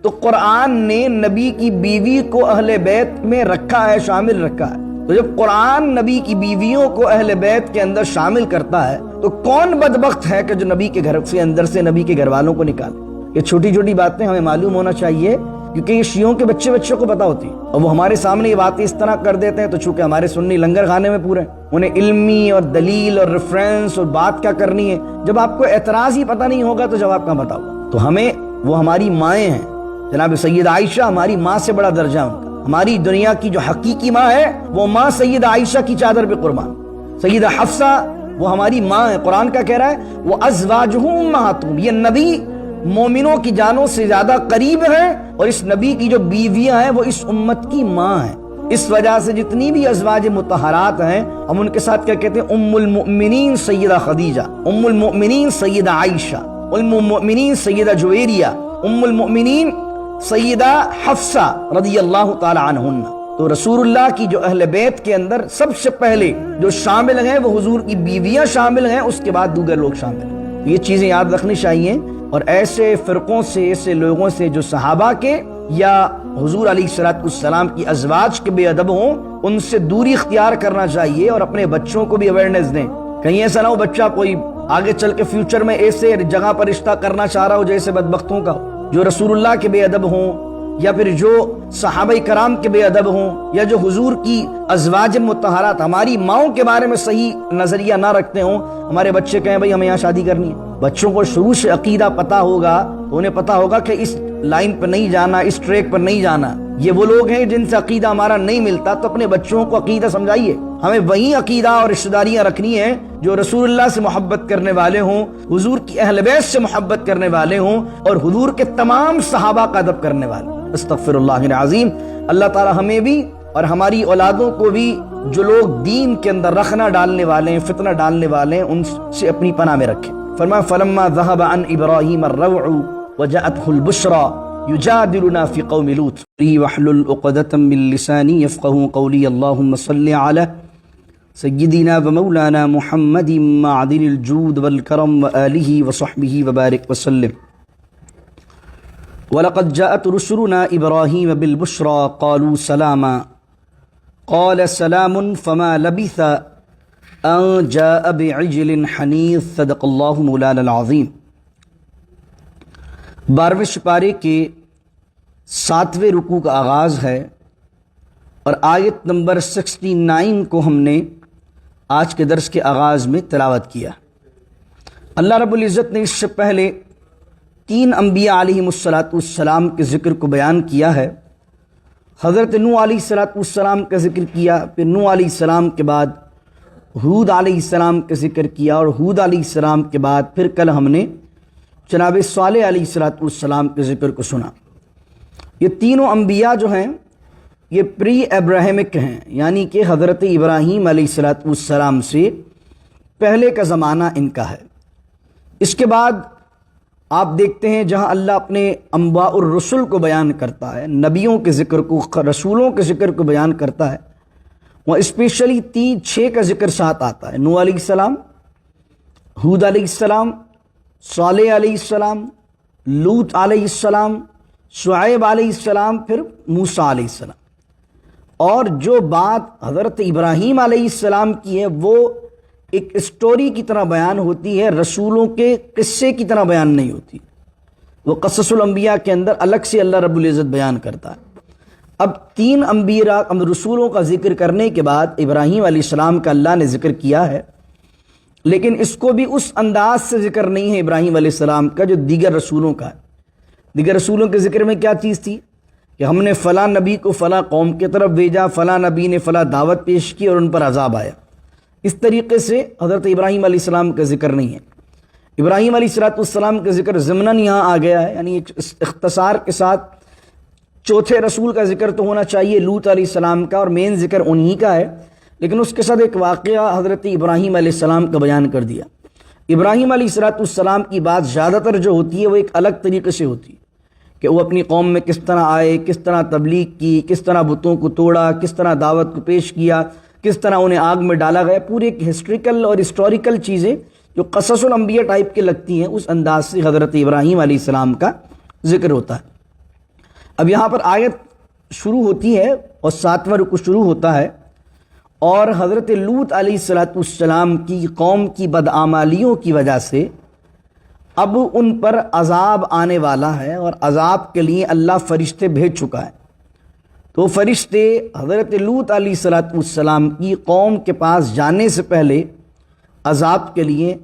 تو قرآن نے نبی کی بیوی کو اہل بیت میں رکھا ہے، شامل رکھا ہے۔ تو جب قرآن نبی کی بیویوں کو اہل بیت کے اندر شامل کرتا ہے تو کون بدبخت ہے کہ جو نبی کے گھر سے اندر سے نبی کے گھر والوں کو نکالے؟ یہ چھوٹی چھوٹی باتیں ہمیں معلوم ہونا چاہیے، کیونکہ یہ شیعوں کے بچوں کو پتا ہوتی ہیں، اور وہ ہمارے سامنے یہ باتیں اس طرح کر دیتے ہیں، تو چونکہ ہمارے سنی لنگر خانے میں پورے ہیں، انہیں علمی اور دلیل اور ریفرنس اور بات کیا کرنی ہے۔ جب آپ کو اعتراض ہی پتہ نہیں ہوگا تو جواب کہاں بتاؤ؟ تو ہمیں وہ ہماری مائیں ہیں، جناب سیدہ عائشہ ہماری ماں سے بڑا درجہ ان کا۔ ہماری دنیا کی جو حقیقی ماں ہے وہ ماں سیدہ عائشہ کی چادر پہ قربان۔ سیدہ حفصہ وہ ہماری ماں ہے۔ قرآن کا کہہ رہا ہے وہ ازواجہ امہاتہم، یہ نبی مومنوں کی جانوں سے زیادہ قریب ہیں، اور اس نبی کی جو بیویاں ہیں وہ اس امت کی ماں ہیں۔ اس وجہ سے جتنی بھی ازواج مطہرات ہیں ہم ان کے ساتھ کیا کہتے ہیں؟ ام المؤمنین سیدہ خدیجہ، ام المؤمنین سیدہ عائشہ، ام المؤمنین سیدہ جویریہ، ام المؤمنین سیدہ حفصہ رضی اللہ تعالی عنہن۔ تو رسول اللہ کی جو اہل بیت کے اندر سب سے پہلے جو شامل ہیں وہ حضور کی بیویاں شامل ہیں، اس کے بعد دیگر لوگ شامل ہیں۔ یہ چیزیں یاد رکھنی چاہیے، اور ایسے فرقوں سے، ایسے لوگوں سے جو صحابہ کے یا حضور علیہ الصلوۃ والسلام کی ازواج کے بے ادب ہوں، ان سے دوری اختیار کرنا چاہیے، اور اپنے بچوں کو بھی اویئرنیس دیں۔ کہیں ایسا نہ ہو بچہ کوئی آگے چل کے فیوچر میں ایسے جگہ پر رشتہ کرنا چاہ رہا ہو جیسے بدبختوں کا ہو، جو رسول اللہ کے بے ادب ہوں، یا پھر جو صحابہ کرام کے بے ادب ہوں، یا جو حضور کی ازواج مطہرات ہماری ماؤں کے بارے میں صحیح نظریہ نہ رکھتے ہوں، ہمارے بچے کہیں بھائی ہمیں یہاں شادی کرنی ہے۔ بچوں کو شروع سے عقیدہ پتا ہوگا تو انہیں پتا ہوگا کہ اس لائن پر نہیں جانا، اس ٹریک پر نہیں جانا۔ یہ وہ لوگ ہیں جن سے عقیدہ ہمارا نہیں ملتا، تو اپنے بچوں کو عقیدہ سمجھائیے۔ ہمیں وہی عقیدہ اور رشتہ داریاں رکھنی ہیں جو رسول اللہ سے محبت کرنے والے ہوں، حضور کی اہل بیت سے محبت کرنے والے ہوں، اور حضور کے تمام صحابہ کا ادب کرنے والے۔ استغفر اللہ العظیم۔ اللہ تعالی ہمیں بھی اور ہماری اولادوں کو بھی جو لوگ دین کے اندر رخنہ ڈالنے والے ہیں، فتنہ ڈالنے والے ہیں، ان سے اپنی پناہ میں رکھے۔ فرمایا فلما ذهب عن ابراہیم الروع وجاءته البشرى يجادلنا في قوم لوط واحلل عقدة من لساني يفقهوا قولي اللهم صل على سيدنا ومولانا محمد معدن الجود والكرم وآله وصحبه وبارك وسلم۔ وَلَقَدْ جَاءَتْ رُسُلُنَا إِبْرَاهِيمَ بِالْبُشْرَى قَالُوا سَلَامًا قَالَ سَلَامٌ فَمَا لَبِثَ أَن جَاءَ بِعِجْلٍ حَنِيذٍ۔ صدق اللہ مولانا العظیم۔ 12ویں سپارے کے 7ویں رکوع کا آغاز ہے، اور آیت نمبر 69 کو ہم نے آج کے درس کے آغاز میں تلاوت کیا۔ اللہ رب العزت نے اس سے پہلے 3 انبیاء علیہم السلام کے ذکر کو بیان کیا ہے۔ حضرت نوح علیہ السلام کا ذکر کیا، پھر نوح علیہ السلام کے بعد ہود علیہ السلام کا ذکر کیا، اور ہود علیہ السلام کے بعد پھر کل ہم نے جناب صالح علیہ السلام کے ذکر کو سنا۔ یہ تینوں انبیاء جو ہیں یہ پری ابراہیمک ہیں، یعنی کہ حضرت ابراہیم علیہ السلام سے پہلے کا زمانہ ان کا ہے۔ اس کے بعد آپ دیکھتے ہیں جہاں اللہ اپنے انباء الرسل کو بیان کرتا ہے، نبیوں کے ذکر کو، رسولوں کے ذکر کو بیان کرتا ہے، وہ اسپیشلی 6 کا ذکر ساتھ آتا ہے۔ نوح علیہ السلام، ہود علیہ السلام، صالح علیہ السلام، لوط علیہ السلام، شعیب علیہ السلام، پھر موسیٰ علیہ السلام۔ اور جو بات حضرت ابراہیم علیہ السلام کی ہے وہ ایک اسٹوری کی طرح بیان ہوتی ہے، رسولوں کے قصے کی طرح بیان نہیں ہوتی۔ وہ قصص الانبیاء کے اندر الگ سے اللہ رب العزت بیان کرتا ہے۔ اب 3 انبیاء رسولوں کا ذکر کرنے کے بعد ابراہیم علیہ السلام کا اللہ نے ذکر کیا ہے، لیکن اس کو بھی اس انداز سے ذکر نہیں ہے ابراہیم علیہ السلام کا جو دیگر رسولوں کا ہے۔ دیگر رسولوں کے ذکر میں کیا چیز تھی کہ ہم نے فلاں نبی کو فلاں قوم کی طرف بھیجا، فلاں نبی نے فلاں دعوت پیش کی اور ان پر عذاب آیا۔ اس طریقے سے حضرت ابراہیم علیہ السلام کا ذکر نہیں ہے۔ ابراہیم علیہ السلام کا ذکر ضمناً یہاں آ گیا ہے، یعنی ایک اختصار کے ساتھ چوتھے رسول کا ذکر تو ہونا چاہیے لوط علیہ السلام کا، اور مین ذکر انہی کا ہے، لیکن اس کے ساتھ ایک واقعہ حضرت ابراہیم علیہ السلام کا بیان کر دیا۔ ابراہیم علیہ السلام کی بات زیادہ تر جو ہوتی ہے وہ ایک الگ طریقے سے ہوتی ہے کہ وہ اپنی قوم میں کس طرح آئے، کس طرح تبلیغ کی، کس طرح بتوں کو توڑا، کس طرح دعوت کو پیش کیا، کس طرح انہیں آگ میں ڈالا گیا۔ پوری ایک ہسٹریکل اور ہسٹوریکل چیزیں جو قصص الانبیاء ٹائپ کے لگتی ہیں، اس انداز سے حضرت ابراہیم علیہ السلام کا ذکر ہوتا ہے۔ اب یہاں پر آیت شروع ہوتی ہے اور 7واں رکوع شروع ہوتا ہے، اور حضرت لوط علیہ السلام کی قوم کی بدعمالیوں کی وجہ سے اب ان پر عذاب آنے والا ہے، اور عذاب کے لیے اللہ فرشتے بھیج چکا ہے۔ تو فرشتے حضرت لوط علیہ السلام کی قوم کے پاس جانے سے پہلے عذاب کے لیے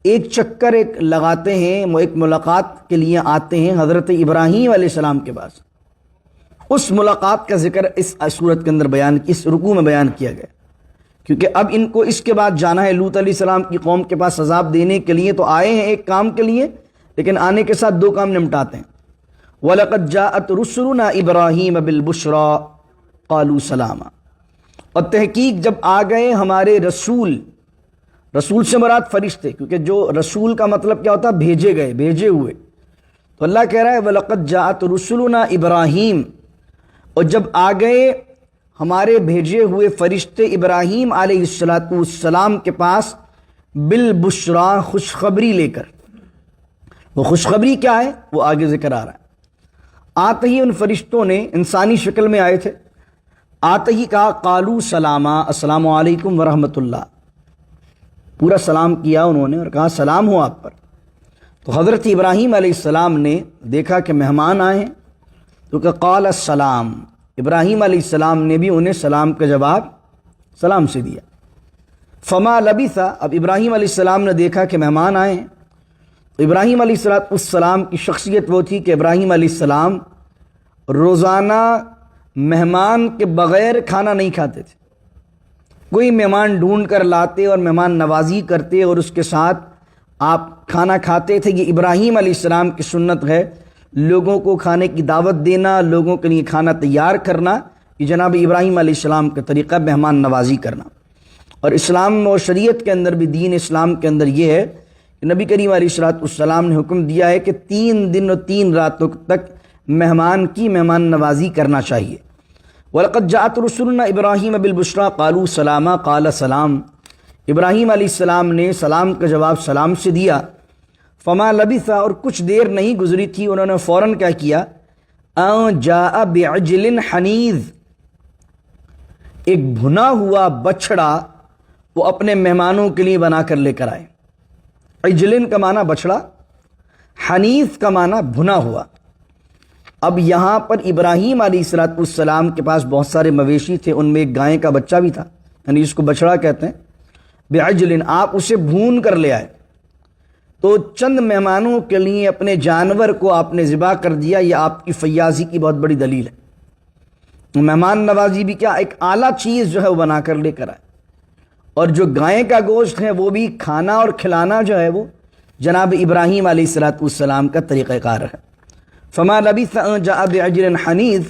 ایک چکر لگاتے ہیں، وہ ایک ملاقات کے لیے آتے ہیں حضرت ابراہیم علیہ السلام کے پاس۔ اس ملاقات کا ذکر اس صورت کے اندر اس رکوع میں بیان کیا گیا، کیونکہ اب ان کو اس کے بعد جانا ہے لوط علیہ السلام کی قوم کے پاس عذاب دینے کے لیے۔ تو آئے ہیں ایک کام کے لیے، لیکن آنے کے ساتھ دو کام نمٹاتے ہیں۔ وَلَقَدْ جَاءَتْ رُسُلُنَا إِبْرَاهِيمَ بِالْبُشْرَىٰ قَالُوا سَلَامًا، اور تحقیق جب آ گئے ہمارے رسول، رسول سے مراد فرشتے، کیونکہ جو رسول کا مطلب کیا ہوتا ہے؟ بھیجے گئے، بھیجے ہوئے۔ تو اللہ کہہ رہا ہے وَلَقَدْ جَاءَتْ رُسُلُنَا إِبْرَاهِيمَ، اور جب آ گئے ہمارے بھیجے ہوئے فرشتے ابراہیم علیہ السلام کے پاس بالبشریٰ، خوشخبری لے کر۔ وہ خوشخبری کیا ہے وہ آگے ذکر آ رہا ہے۔ آتے ہی ان فرشتوں نے، انسانی شکل میں آئے تھے، آتے ہی کہا قالوا سلاما، السلام علیکم ورحمۃ اللہ، پورا سلام کیا انہوں نے اور کہا سلام ہو آپ پر۔ تو حضرت ابراہیم علیہ السلام نے دیکھا کہ مہمان آئے ہیں، تو کہ قال السلام، ابراہیم علیہ السلام نے بھی انہیں سلام کا جواب سلام سے دیا۔ فما لبث، اب ابراہیم علیہ السلام نے دیکھا کہ مہمان آئے ہیں، تو ابراہیم علیہ السلام کی شخصیت وہ تھی کہ ابراہیم علیہ السلام روزانہ مہمان کے بغیر کھانا نہیں کھاتے تھے۔ کوئی مہمان ڈھونڈ کر لاتے اور مہمان نوازی کرتے اور اس کے ساتھ آپ کھانا کھاتے تھے۔ یہ ابراہیم علیہ السلام کی سنت ہے، لوگوں کو کھانے کی دعوت دینا، لوگوں کے لیے کھانا تیار کرنا، یہ جناب ابراہیم علیہ السلام کا طریقہ، مہمان نوازی کرنا۔ اور اسلام اور شریعت کے اندر بھی، دین اسلام کے اندر یہ ہے کہ نبی کریم علیہ السلام نے حکم دیا ہے کہ 3 دن اور 3 راتوں تک مہمان کی مہمان نوازی کرنا چاہیے۔ وَلَقَدْ جَاءَتْ رُسُلُنَا إِبْرَاهِيمَ بِالْبُشْرَىٰ قَالُوا سَلَامًا قَالَ سَلَام، ابراہیم علیہ السلام نے سلام کا جواب سلام سے دیا۔ فما لبث، اور کچھ دیر نہیں گزری تھی، انہوں نے فوراً کیا کیا؟ أَن جَاءَ بِعِجْلٍ حَنِيذٍ، ایک بھنا ہوا بچڑا وہ اپنے مہمانوں کے لیے بنا کر لے کر آئے۔ عجلن کا معنی بچڑا، حنیذ کا معنی بھنا ہوا۔ اب یہاں پر ابراہیم علیہ السلام کے پاس بہت سارے مویشی تھے، ان میں ایک گائے کا بچہ بھی تھا، یعنی اس کو بچڑا کہتے ہیں۔ بعجلن، آپ اسے بھون کر لے آئے۔ تو چند مہمانوں کے لیے اپنے جانور کو آپ نے ذبح کر دیا، یہ آپ کی فیاضی کی بہت بڑی دلیل ہے۔ مہمان نوازی بھی کیا، ایک اعلیٰ چیز جو ہے وہ بنا کر لے کر آئے، اور جو گائے کا گوشت ہے وہ بھی کھانا اور کھلانا جو ہے وہ جناب ابراہیم علیہ السلام کا طریقہ کار ہے۔ فما لبث ان جاء بعجل حنیذ،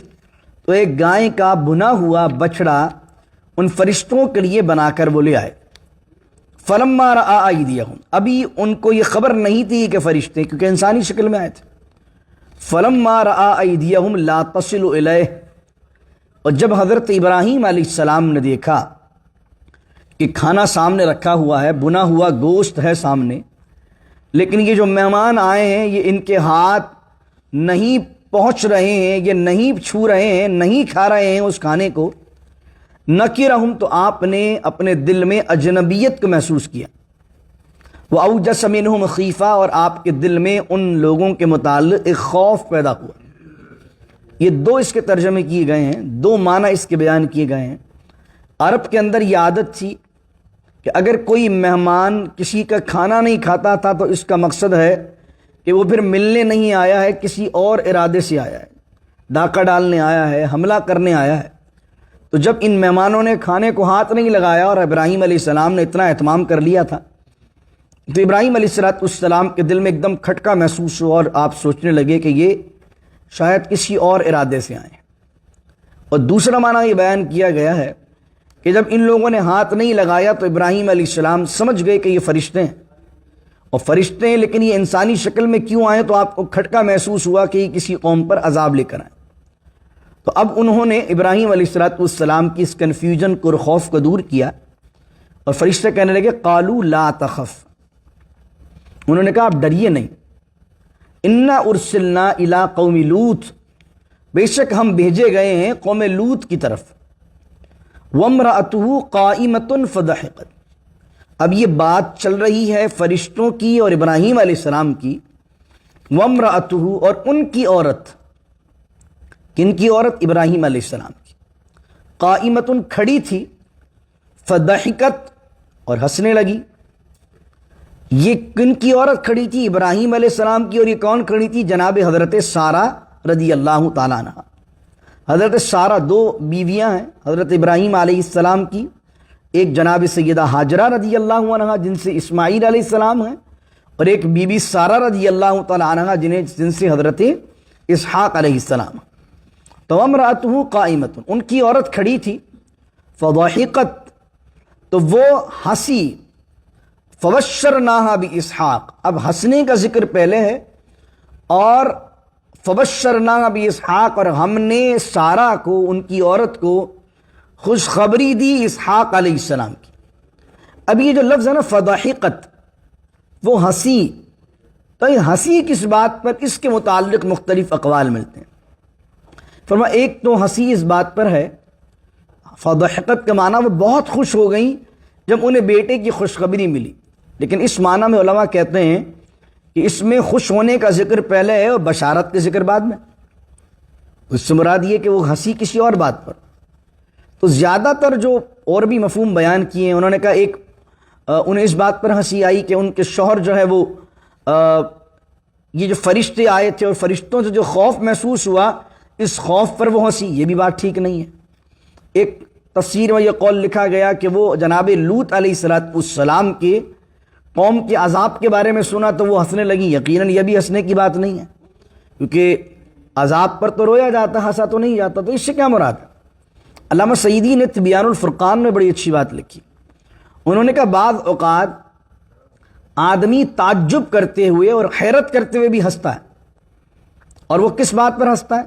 تو ایک گائے کا بھنا ہوا بچڑا ان فرشتوں کے لیے بنا کر وہ لے آئے۔ فلما رأى أيديهم، ابھی ان کو یہ خبر نہیں تھی کہ فرشتے، کیونکہ انسانی شکل میں آئے تھے۔ فلما رأى أيديهم لا تصل إليه، اور جب حضرت ابراہیم علیہ السلام نے دیکھا کہ کھانا سامنے رکھا ہوا ہے، بنا ہوا گوشت ہے سامنے، لیکن یہ جو مہمان آئے ہیں یہ ان کے ہاتھ نہیں پہنچ رہے ہیں، یہ نہیں چھو رہے ہیں، نہیں کھا رہے ہیں اس کھانے کو، نکرہم، تو آپ نے اپنے دل میں اجنبیت کو محسوس کیا۔ وَأَوْجَسَ مِنْهُمْ خِیفَةً، اور آپ کے دل میں ان لوگوں کے متعلق ایک خوف پیدا ہوا۔ یہ دو اس کے ترجمے کیے گئے ہیں، دو معنی اس کے بیان کیے گئے ہیں۔ عرب کے اندر یہ عادت تھی کہ اگر کوئی مہمان کسی کا کھانا نہیں کھاتا تھا تو اس کا مقصد ہے کہ وہ پھر ملنے نہیں آیا ہے، کسی اور ارادے سے آیا ہے، ڈاکہ ڈالنے آیا ہے، حملہ کرنے آیا ہے۔ تو جب ان مہمانوں نے کھانے کو ہاتھ نہیں لگایا اور ابراہیم علیہ السلام نے اتنا اہتمام کر لیا تھا، تو ابراہیم علیہ السلام کے دل میں ایک دم کھٹکا محسوس ہوا، اور آپ سوچنے لگے کہ یہ شاید کسی اور ارادے سے آئیں۔ اور دوسرا معنی یہ بیان کیا گیا ہے کہ جب ان لوگوں نے ہاتھ نہیں لگایا تو ابراہیم علیہ السلام سمجھ گئے کہ یہ فرشتے ہیں، اور فرشتے ہیں لیکن یہ انسانی شکل میں کیوں آئے، تو آپ کو کھٹکا محسوس ہوا کہ یہ کسی قوم پر عذاب لے کر آئیں۔ تو اب انہوں نے ابراہیم علیہ السلام کی اس کنفیوژن کو اور خوف کو دور کیا، اور فرشتے کہنے لگے قالوا لا تخف، انہوں نے کہا آپ ڈریے نہیں، انا ارسلنا الی قوم لوط، بے شک ہم بھیجے گئے ہیں قوم لوط کی طرف. وامرأتہ قائمۃ فضحکت. اب یہ بات چل رہی ہے فرشتوں کی اور ابراہیم علیہ السلام کی. وامرأتہ اور ان کی عورت. کن کی عورت؟ ابراہیم علیہ السلام کی. قائمۃ کھڑی تھی، فضحکت اور ہنسنے لگی. یہ کن کی عورت کھڑی تھی؟ ابراہیم علیہ السلام کی. اور یہ کون کھڑی تھی؟ جناب حضرت سارہ رضی اللہ تعالیٰ عنہ. حضرت سارہ دو بیویاں ہیں حضرت ابراہیم علیہ السلام کی. ایک جناب سیدہ ہاجرہ رضی اللہ عنہ جن سے اسماعیل علیہ السلام ہیں، اور ایک بی بی سارہ رضی اللہ تعالیٰ عنہ جن سے حضرت اسحاق علیہ السلام. تو امرأتہ قائمۃ، ان کی عورت کھڑی تھی. فضحکت، تو وہ ہنسی. فبشرناہا باسحاق، اب ہنسنے کا ذکر پہلے ہے. اور فبشرناہا باسحاق، اور ہم نے سارہ کو، ان کی عورت کو خوشخبری دی اسحاق علیہ السلام کی. اب یہ جو لفظ ہے نا فضحکت، وہ ہنسی. تو یہ ہنسی کس بات پر؟ اس کے متعلق مختلف اقوال ملتے ہیں. فرمایا ایک تو ہنسی اس بات پر ہے، فضحکت کا معنی وہ بہت خوش ہو گئیں جب انہیں بیٹے کی خوشخبری ملی. لیکن اس معنی میں علماء کہتے ہیں کہ اس میں خوش ہونے کا ذکر پہلے ہے اور بشارت کا ذکر بعد میں. اس سے مراد یہ کہ وہ ہنسی کسی اور بات پر. تو زیادہ تر جو اور بھی مفہوم بیان کیے ہیں، انہوں نے کہا ایک انہیں اس بات پر ہنسی آئی کہ ان کے شوہر جو ہے وہ یہ جو فرشتے آئے تھے اور فرشتوں سے جو خوف محسوس ہوا، اس خوف پر وہ ہنسی. یہ بھی بات ٹھیک نہیں ہے. ایک تفسیر میں یہ قول لکھا گیا کہ وہ جناب لوط علیہ السلام کے قوم کے عذاب کے بارے میں سنا تو وہ ہنسنے لگی. یقیناً یہ بھی ہنسنے کی بات نہیں ہے، کیونکہ عذاب پر تو رویا جاتا، ہنسا تو نہیں جاتا. تو اس سے کیا مراد ہے؟ علامہ سعیدی نے تبیان الفرقان میں بڑی اچھی بات لکھی. انہوں نے کہا بعض اوقات آدمی تعجب کرتے ہوئے اور حیرت کرتے ہوئے بھی ہنستا ہے. اور وہ کس بات پر ہنستا ہے؟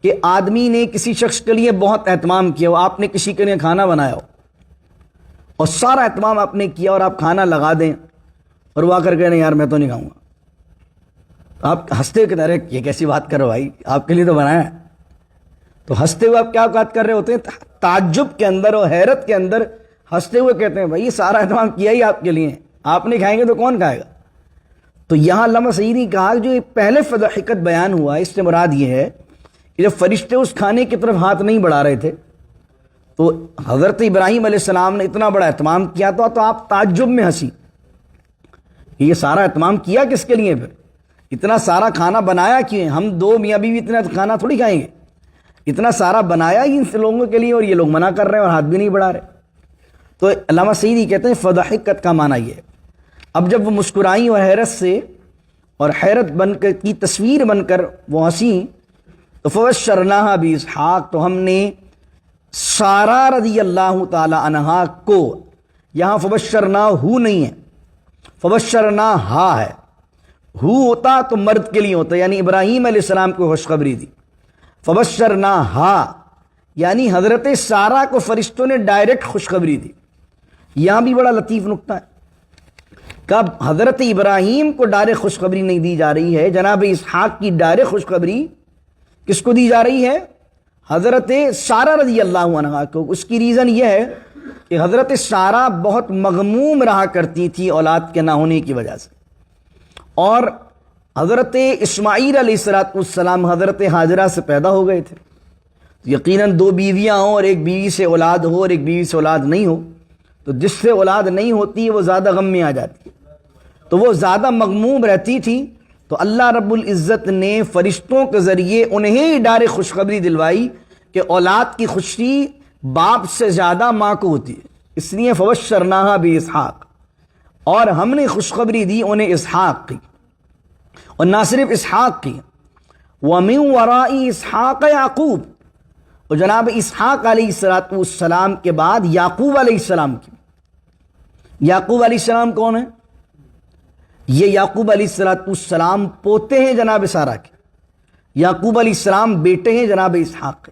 کہ آدمی نے کسی شخص کے لیے بہت اہتمام کیا ہو. آپ نے کسی کے لیے کھانا بنایا ہو اور سارا اہتمام آپ نے کیا، اور آپ کھانا لگا دیں اور وہ آ کر کہہ رہے ہیں یار میں تو نہیں کھاؤں گا. آپ ہنستے ہوئے کہتے ہیں یہ کیسی بات کر رہے ہو بھائی، آپ کے لیے تو بنایا ہے. تو ہنستے ہوئے آپ کیا بات کر رہے ہوتے ہیں؟ تعجب کے اندر اور حیرت کے اندر ہنستے ہوئے کہتے ہیں بھائی یہ سارا اہتمام کیا ہی آپ کے لیے، آپ نہیں کھائیں گے تو کون کھائے گا؟ تو یہاں علامہ سعیدی نے کہا جو پہلے فضحکت بیان ہوا اس سے مراد یہ ہے کہ جب فرشتے اس کھانے کی طرف ہاتھ نہیں بڑھا رہے تھے تو حضرت ابراہیم علیہ السلام نے اتنا بڑا اہتمام کیا تو آپ تعجب میں ہنسی. یہ سارا اہتمام کیا کس کے لیے؟ پھر اتنا سارا کھانا بنایا کیوں؟ ہم دو میاں بیوی اتنا کھانا تھوڑی کھائیں گے. اتنا سارا بنایا ہی ان لوگوں کے لیے اور یہ لوگ منع کر رہے ہیں اور ہاتھ بھی نہیں بڑھا رہے. تو علامہ سعیدی کہتے ہیں فضحکت کا معنی یہ ہے. اب جب وہ مسکرائیں اور حیرت سے اور حیرت بن کر کی تصویر بن کر وہ ہنسیں تو فبشرناہا باسحاق، تو ہم نے سارہ رضی اللہ تعالی عنہا کو، یہاں فبشرناہو نہیں ہے، فبشرناہا ہے. ہو ہوتا تو مرد کے لیے ہوتا، یعنی ابراہیم علیہ السلام کو خوشخبری دی. فبشرناہا یعنی حضرت سارہ کو فرشتوں نے ڈائریکٹ خوشخبری دی. یہاں بھی بڑا لطیف نکتہ ہے کہ حضرت ابراہیم کو ڈائریکٹ خوشخبری نہیں دی جا رہی ہے، جناب اسحاق کی ڈائریکٹ خوشخبری کس کو دی جا رہی ہے؟ حضرت سارہ رضی اللہ عنہا کو. اس کی ریزن یہ ہے کہ حضرت سارہ بہت مغموم رہا کرتی تھی اولاد کے نہ ہونے کی وجہ سے، اور حضرت اسماعیل علیہ السلام حضرت ہاجرہ سے پیدا ہو گئے تھے. یقیناً دو بیویاں ہوں اور ایک بیوی سے اولاد ہو اور ایک بیوی سے اولاد نہیں ہو، تو جس سے اولاد نہیں ہوتی وہ زیادہ غم میں آ جاتی ہے، تو وہ زیادہ مغموم رہتی تھی. تو اللہ رب العزت نے فرشتوں کے ذریعے انہیں ڈائریکٹ خوشخبری دلوائی کہ اولاد کی خوشی باپ سے زیادہ ماں کو ہوتی ہے. اس لیے فبشرناہا باسحاق، اور ہم نے خوشخبری دی انہیں اسحاق کی، اور نہ صرف اسحاق کی، وَمِن وَرَاءِ اسحاق یعقوب، اور جناب اسحاق علیہ السلام کے بعد یعقوب علیہ السلام کی. یعقوب علیہ السلام کون ہے؟ یہ یعقوب علیہ السلام پوتے ہیں جناب سارہ کے. یعقوب علیہ السلام بیٹے ہیں جناب اسحاق کے.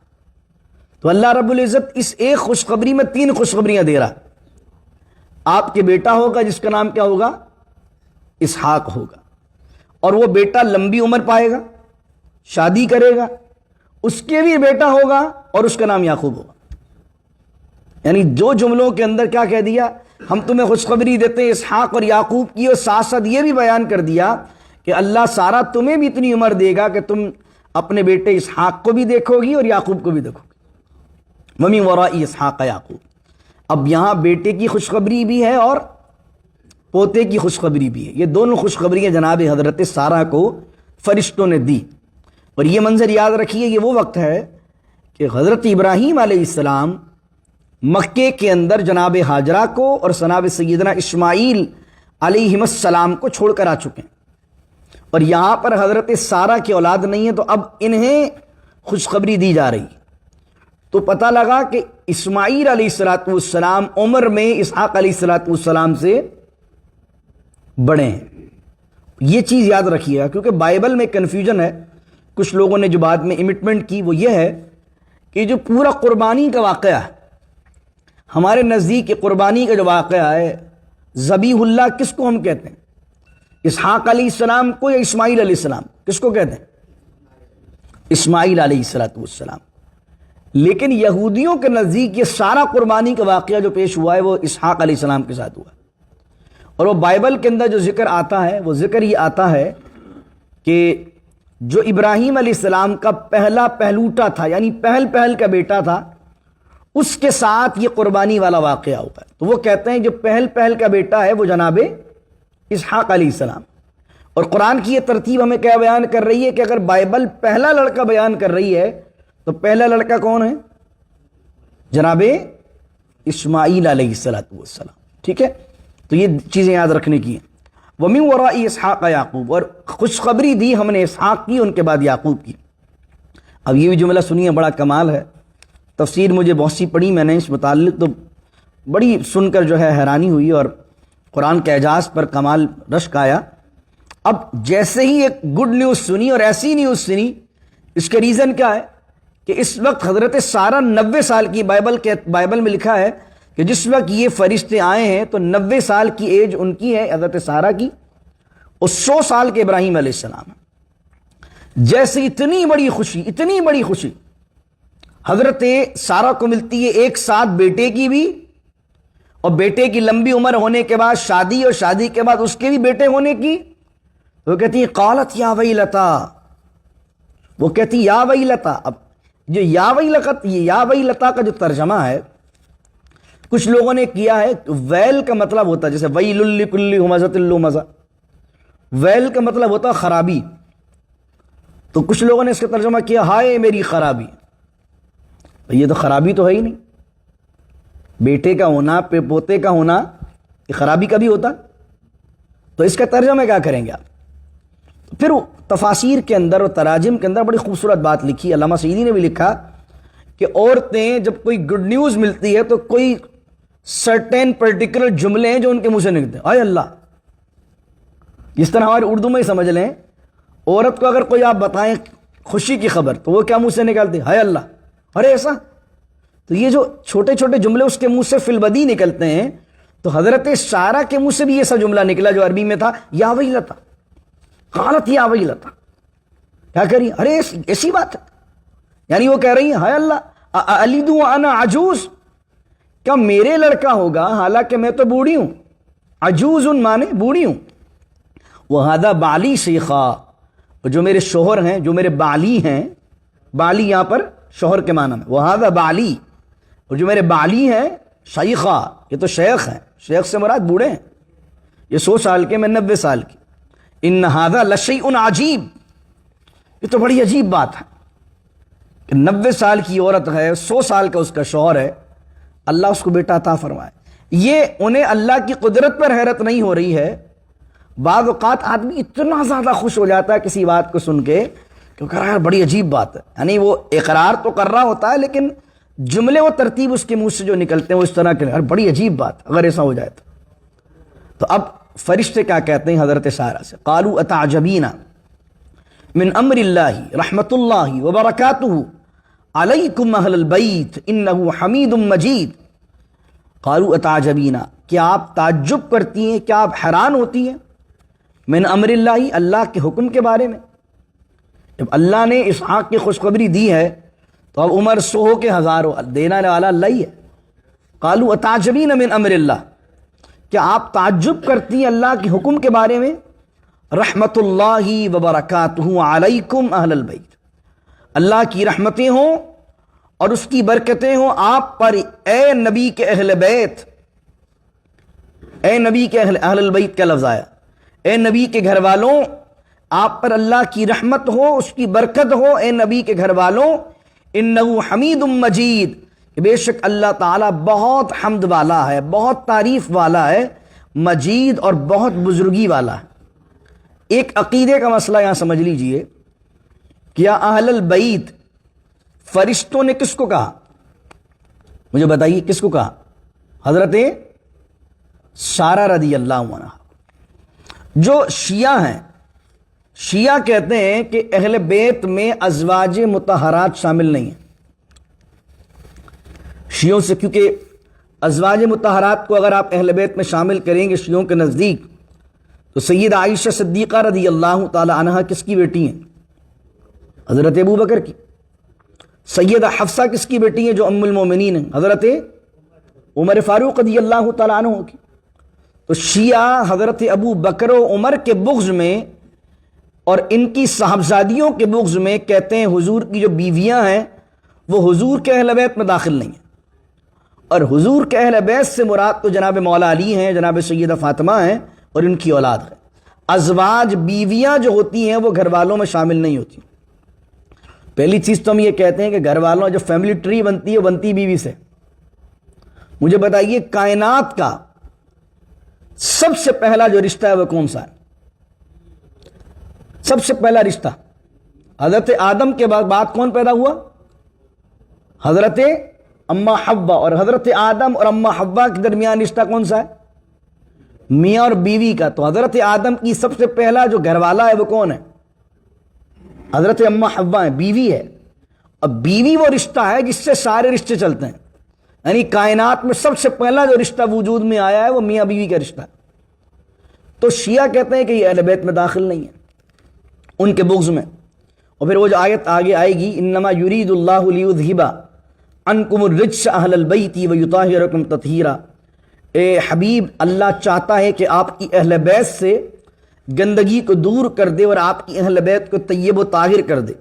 تو اللہ رب العزت اس ایک خوشخبری میں 3 خوشخبریاں دے رہا. آپ کے بیٹا ہوگا جس کا نام کیا ہوگا؟ اسحاق ہوگا، اور وہ بیٹا لمبی عمر پائے گا، شادی کرے گا، اس کے بھی بیٹا ہوگا اور اس کا نام یعقوب ہوگا. یعنی دو جملوں کے اندر کیا کہہ دیا, ہم تمہیں خوشخبری دیتے ہیں اسحاق اور یعقوب کی, اور ساتھ ساتھ یہ بھی بیان کر دیا کہ اللہ سارا تمہیں بھی اتنی عمر دے گا کہ تم اپنے بیٹے اسحاق کو بھی دیکھو گی اور یعقوب کو بھی دیکھو گی. وَمِن وَرَاءِ اسحاق یعقوب. اب یہاں بیٹے کی خوشخبری بھی ہے اور پوتے کی خوشخبری بھی ہے. یہ دونوں خوشخبریاں جناب حضرت سارہ کو فرشتوں نے دی. اور یہ منظر یاد رکھیے, یہ وہ وقت ہے کہ حضرت ابراہیم علیہ السلام مکے کے اندر جناب ہاجرہ کو اور جناب سیدنا اسماعیل علیہ السلام کو چھوڑ کر آ چکے ہیں, اور یہاں پر حضرت سارہ کی اولاد نہیں ہے, تو اب انہیں خوشخبری دی جا رہی. تو پتہ لگا کہ اسماعیل علیہ السلام عمر میں اسحاق علیہ السلام سے بڑے ہیں. یہ چیز یاد رکھیے گا, کیونکہ بائبل میں کنفیوژن ہے. کچھ لوگوں نے جو بعد میں امٹمنٹ کی وہ یہ ہے کہ جو پورا قربانی کا واقعہ ہے, ہمارے نزدیک قربانی کا جو واقعہ ہے, ذبیح اللہ کس کو ہم کہتے ہیں؟ اسحاق علیہ السلام کو یا اسماعیل علیہ السلام؟ کس کو کہتے ہیں؟ اسماعیل علیہ السلام. لیکن یہودیوں کے نزدیک یہ سارا قربانی کا واقعہ جو پیش ہوا ہے وہ اسحاق علیہ السلام کے ساتھ ہوا ہے. اور وہ بائبل کے اندر جو ذکر آتا ہے وہ ذکر یہ آتا ہے کہ جو ابراہیم علیہ السلام کا پہلا پہلوٹا تھا, یعنی پہل کا بیٹا تھا, اس کے ساتھ یہ قربانی والا واقعہ ہوتا ہے. تو وہ کہتے ہیں جو پہل کا بیٹا ہے وہ جناب اسحاق علیہ السلام. اور قرآن کی یہ ترتیب ہمیں کیا بیان کر رہی ہے کہ اگر بائبل پہلا لڑکا بیان کر رہی ہے تو پہلا لڑکا کون ہے؟ جناب اسماعیل علیہ السلام. ٹھیک ہے, تو یہ چیزیں یاد رکھنے کی ہیں. وَمِن وَرَاءِ اسحاق یعقوب, اور خوشخبری دی ہم نے اسحاق کی, ان کے بعد یعقوب کی. اب یہ بھی جملہ سنیے, بڑا کمال ہے. تفسیر مجھے بہت سی پڑھی میں نے اس متعلق, تو بڑی سن کر جو ہے حیرانی ہوئی اور قرآن کے اعجاز پر کمال رشک آیا. اب جیسے ہی ایک گڈ نیوز سنی اور ایسی نیوز سنی, اس کا ریزن کیا ہے کہ اس وقت حضرت سارہ 90 سال کی, بائبل میں لکھا ہے کہ جس وقت یہ فرشتے آئے ہیں تو 90 سال کی ایج ان کی ہے, حضرت سارہ کی, اور 100 سال کے ابراہیم علیہ السلام. جیسے اتنی بڑی خوشی حضرت سارہ کو ملتی ہے, ایک ساتھ بیٹے کی بھی, اور بیٹے کی لمبی عمر ہونے کے بعد شادی, اور شادی کے بعد اس کے بھی بیٹے ہونے کی. وہ کہتی ہے قالت یا ویلتا, وہ کہتی یا ویلتا. اب جو یا ویلتا کا جو ترجمہ ہے کچھ لوگوں نے کیا ہے, ویل کا مطلب ہوتا ہے جیسے ویل لکل ہمزۃ لمزہ, ویل کا مطلب ہوتا ہے خرابی. تو کچھ لوگوں نے اس کا ترجمہ کیا ہائے میری خرابی. یہ تو خرابی تو ہے ہی نہیں. بیٹے کا ہونا, پوتے کا ہونا, یہ خرابی کا بھی ہوتا. تو اس کا ترجمہ کیا کریں گے آپ؟ پھر تفاسیر کے اندر اور تراجم کے اندر بڑی خوبصورت بات لکھی. علامہ سعیدی نے بھی لکھا کہ عورتیں جب کوئی گڈ نیوز ملتی ہے تو کوئی سرٹین پرٹیکولر جملے ہیں جو ان کے منہ سے نکلتے ہیں. اے اللہ, جس طرح ہمارے اردو میں ہی سمجھ لیں, عورت کو اگر کوئی آپ بتائیں خوشی کی خبر تو وہ کیا منہ سے نکالتے ہیں؟ اے اللہ, ارے ایسا. تو یہ جو چھوٹے چھوٹے جملے اس کے منہ سے فی البدی نکلتے ہیں, تو حضرت سارہ کے منہ سے بھی ایسا جملہ نکلا جو عربی میں تھا یا ویلتا, قالت یا ویلتا. کیا کہہ رہی ہے؟ ارے ایسی بات ہے. یعنی وہ کہہ رہی ہیں ہائے اللہ الید وانا عجوز, کیا میرے لڑکا ہوگا حالانکہ میں تو بوڑھی ہوں. عجوز مانے بوڑھی ہوں. وہذا بالی شیخا, جو میرے شوہر ہیں, جو میرے بالی ہیں, بالی یہاں پر شوہر کے معنی میں, وہذا بالی, اور جو میرے بالی ہیں شیخا, یہ تو شیخ ہیں. شیخ سے مراد بوڑھے ہیں. یہ 100 سال کے, میں 90 سال کی. ان ھذا لشیء عجیب, یہ تو بڑی عجیب بات ہے کہ 90 سال کی عورت ہے, 100 سال کا اس کا شوہر ہے, اللہ اس کو بیٹا عطا فرمائے. یہ انہیں اللہ کی قدرت پر حیرت نہیں ہو رہی ہے. بعض اوقات آدمی اتنا زیادہ خوش ہو جاتا ہے کسی بات کو سن کے کہ کہہ رہا ہے بڑی عجیب بات ہے. یعنی وہ اقرار تو کر رہا ہوتا ہے لیکن جملے و ترتیب اس کے منہ سے جو نکلتے ہیں وہ اس طرح کے, بڑی عجیب بات اگر ایسا ہو جائے تو. اب فرشتے کیا کہتے ہیں حضرت سارہ سے؟ قالوا اتعجبین من امر اللہ رحمت اللہ وبرکاتہ علیکم اہل البیت انہ حمید مجید. قالوا اتعجبین, کیا آپ تعجب کرتی ہیں, کیا آپ حیران ہوتی ہیں؟ من امر اللہ, اللہ کے حکم کے بارے میں. جب اللہ نے اسحاق کی خوشخبری دی ہے تو اب عمر 100 کے ہزاروں، دینے والا اللہ ہی ہے۔ قالوا اتعجبین من امر اللہ، کیا آپ تعجب کرتی ہیں اللہ کے حکم کے بارے میں؟ رحمت اللہ وبرکاتہ علیکم اہل البیت، اللہ کی رحمتیں ہوں اور اس کی برکتیں ہوں آپ پر اے نبی کے اہل بیت۔ اے نبی کے اہل البیت کا لفظ آیا، اے نبی کے گھر والوں، آپ پر اللہ کی رحمت ہو، اس کی برکت ہو، اے نبی کے گھر والوں۔ انہ حمید مجید، بے شک اللہ تعالیٰ بہت حمد والا ہے، بہت تعریف والا ہے، مجید اور بہت بزرگی والا ہے۔ ایک عقیدے کا مسئلہ یہاں سمجھ لیجئے، کیا اہل البیت فرشتوں نے کس کو کہا؟ مجھے بتائیے کس کو کہا؟ حضرت سارہ رضی اللہ عنہ۔ جو شیعہ ہیں، شیعہ کہتے ہیں کہ اہل بیت میں ازواج مطہرات شامل نہیں ہیں۔ شیعوں سے، کیونکہ ازواج مطہرات کو اگر آپ اہل بیت میں شامل کریں گے شیعوں کے نزدیک، تو سید عائشہ صدیقہ رضی اللہ تعالی عنہ کس کی بیٹی ہیں؟ حضرت ابو بکر کی۔ سیدہ حفصہ کس کی بیٹی ہیں جو ام المومنین ہیں؟ حضرت عمر فاروق رضی اللہ تعالی عنہ کی۔ تو شیعہ حضرت ابو بکر و عمر کے بغض میں اور ان کی صاحبزادیوں کے بغض میں کہتے ہیں حضور کی جو بیویاں ہیں وہ حضور کے اہل بیت میں داخل نہیں ہیں، اور حضور کے اہل بیت سے مراد تو جناب مولا علی ہیں، جناب سیدہ فاطمہ ہیں اور ان کی اولاد ہے۔ ازواج بیویاں جو ہوتی ہیں وہ گھر والوں میں شامل نہیں ہوتی۔ پہلی چیز تو ہم یہ کہتے ہیں کہ گھر والوں جو فیملی ٹری بنتی ہے بنتی بیوی سے۔ مجھے بتائیے کائنات کا سب سے پہلا جو رشتہ ہے وہ کون سا ہے؟ سب سے پہلا رشتہ حضرت آدم کے بعد کون پیدا ہوا؟ حضرت اما حوا، اور حضرت آدم اور اما حوا کے درمیان رشتہ کون سا ہے؟ میاں اور بیوی کا۔ تو حضرت آدم کی سب سے پہلا جو گھر والا ہے وہ کون ہے؟ حضرت اما حوا ہے، بیوی ہے۔ اب بیوی وہ رشتہ ہے جس سے سارے رشتے چلتے ہیں، یعنی کائنات میں سب سے پہلا جو رشتہ وجود میں آیا ہے وہ میاں بیوی کا رشتہ ہے۔ تو شیعہ کہتے ہیں کہ یہ اہل بیت میں داخل نہیں ہے ان کے بغض میں۔ اور پھر وہ جو آیت آگے آئے گی، انما یرید اللہ لیذھب عنکم الرجس اہل البیت ویطہرکم تطہیرا، اے حبیب اللہ چاہتا ہے کہ آپ کی اہل بیت سے گندگی کو دور کر دے اور آپ کی اہل بیت کو طیب و طاہر کر دے۔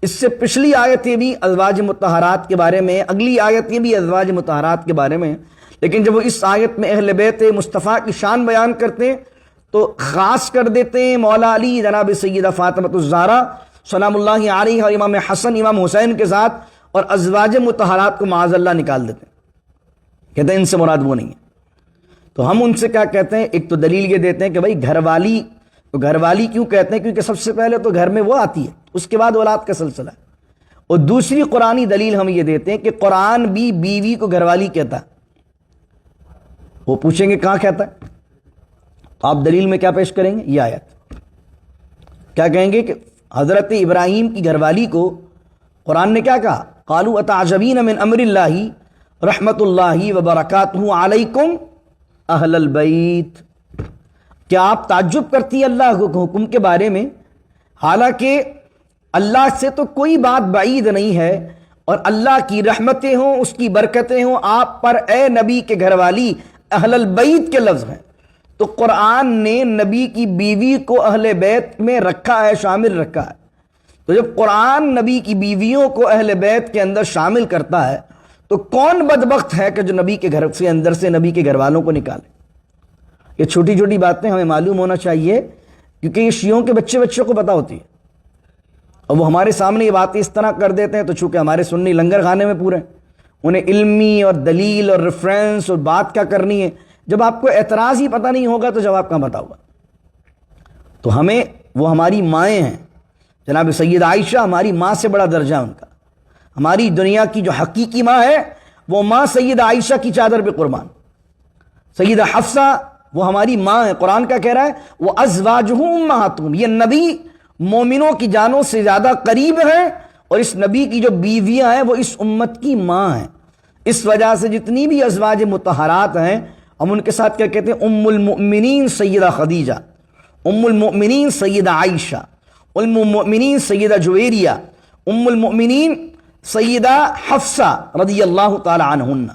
اس سے پچھلی آیتیں بھی ازواج مطہرات کے بارے میں، اگلی آیتیں بھی ازواج مطہرات کے بارے میں، لیکن جب وہ اس آیت میں اہل بیت مصطفیٰ کی شان بیان کرتے ہیں تو خاص کر دیتے ہیں مولا علی، جناب سیدہ فاطمہ الزہرا سلام اللہ علیہ، اور امام حسن امام حسین کے ساتھ، اور ازواج مطہرات کو معاذ اللہ نکال دیتے ہیں، کہتے ہیں ان سے مراد وہ نہیں ہے۔ تو ہم ان سے کیا کہتے ہیں؟ ایک تو دلیل یہ دیتے ہیں کہ بھائی گھر والی، تو گھر والی کیوں کہتے ہیں؟ کیونکہ سب سے پہلے تو گھر میں وہ آتی ہے، اس کے بعد اولاد کا سلسلہ ہے۔ اور دوسری قرآنی دلیل ہم یہ دیتے ہیں کہ قرآن بھی بیوی کو گھر والی کہتا ہے۔ وہ پوچھیں گے کہاں کہتا ہے؟ تو آپ دلیل میں کیا پیش کریں گے؟ یہ آیت کیا کہیں گے کہ حضرت ابراہیم کی گھر والی کو قرآن نے کیا کہا؟ قالوا اتعجبین من امر اللہ رحمت اللہ وبرکاتہ علیکم اہل البیت، کیا آپ تعجب کرتی اللہ کے حکم کے بارے میں؟ حالانکہ اللہ سے تو کوئی بات بعید نہیں ہے، اور اللہ کی رحمتیں ہوں، اس کی برکتیں ہوں آپ پر اے نبی کے گھر والی، اہل البیت کے لفظ ہیں۔ تو قرآن نے نبی کی بیوی کو اہل بیت میں رکھا ہے، شامل رکھا ہے۔ تو جب قرآن نبی کی بیویوں کو اہل بیت کے اندر شامل کرتا ہے تو کون بدبخت ہے کہ جو نبی کے گھر سے اندر سے نبی کے گھر والوں کو نکالے؟ یہ چھوٹی چھوٹی باتیں ہمیں معلوم ہونا چاہیے، کیونکہ یہ شیعوں کے بچوں کو پتہ ہوتی ہے، اور وہ ہمارے سامنے یہ باتیں اس طرح کر دیتے ہیں، تو چونکہ ہمارے سنی لنگر خانے میں پورے، انہیں علمی اور دلیل اور ریفرنس اور بات کیا کرنی ہے۔ جب آپ کو اعتراض ہی پتہ نہیں ہوگا تو جواب کہاں پتہ ہوگا؟ تو ہمیں، وہ ہماری مائیں ہیں، جناب سید عائشہ ہماری ماں سے بڑا درجہ ان کا۔ ہماری دنیا کی جو حقیقی ماں ہے وہ ماں سید عائشہ کی چادر پہ قربان۔ سیدہ حفصہ وہ ہماری ماں ہے، قرآن کا کہہ رہا ہے وہ ازواجہ امہاتہم، یہ نبی مومنوں کی جانوں سے زیادہ قریب ہیں، اور اس نبی کی جو بیویاں ہیں وہ اس امت کی ماں ہیں۔ اس وجہ سے جتنی بھی ازواج مطہرات ہیں ہم ان کے ساتھ کیا کہتے ہیں؟ ام المؤمنین سیدہ خدیجہ، ام المؤمنین سیدہ عائشہ، ام المؤمنین سیدہ جویریہ، ام المؤمنین سیدہ حفصہ رضی اللہ تعالی عنہن۔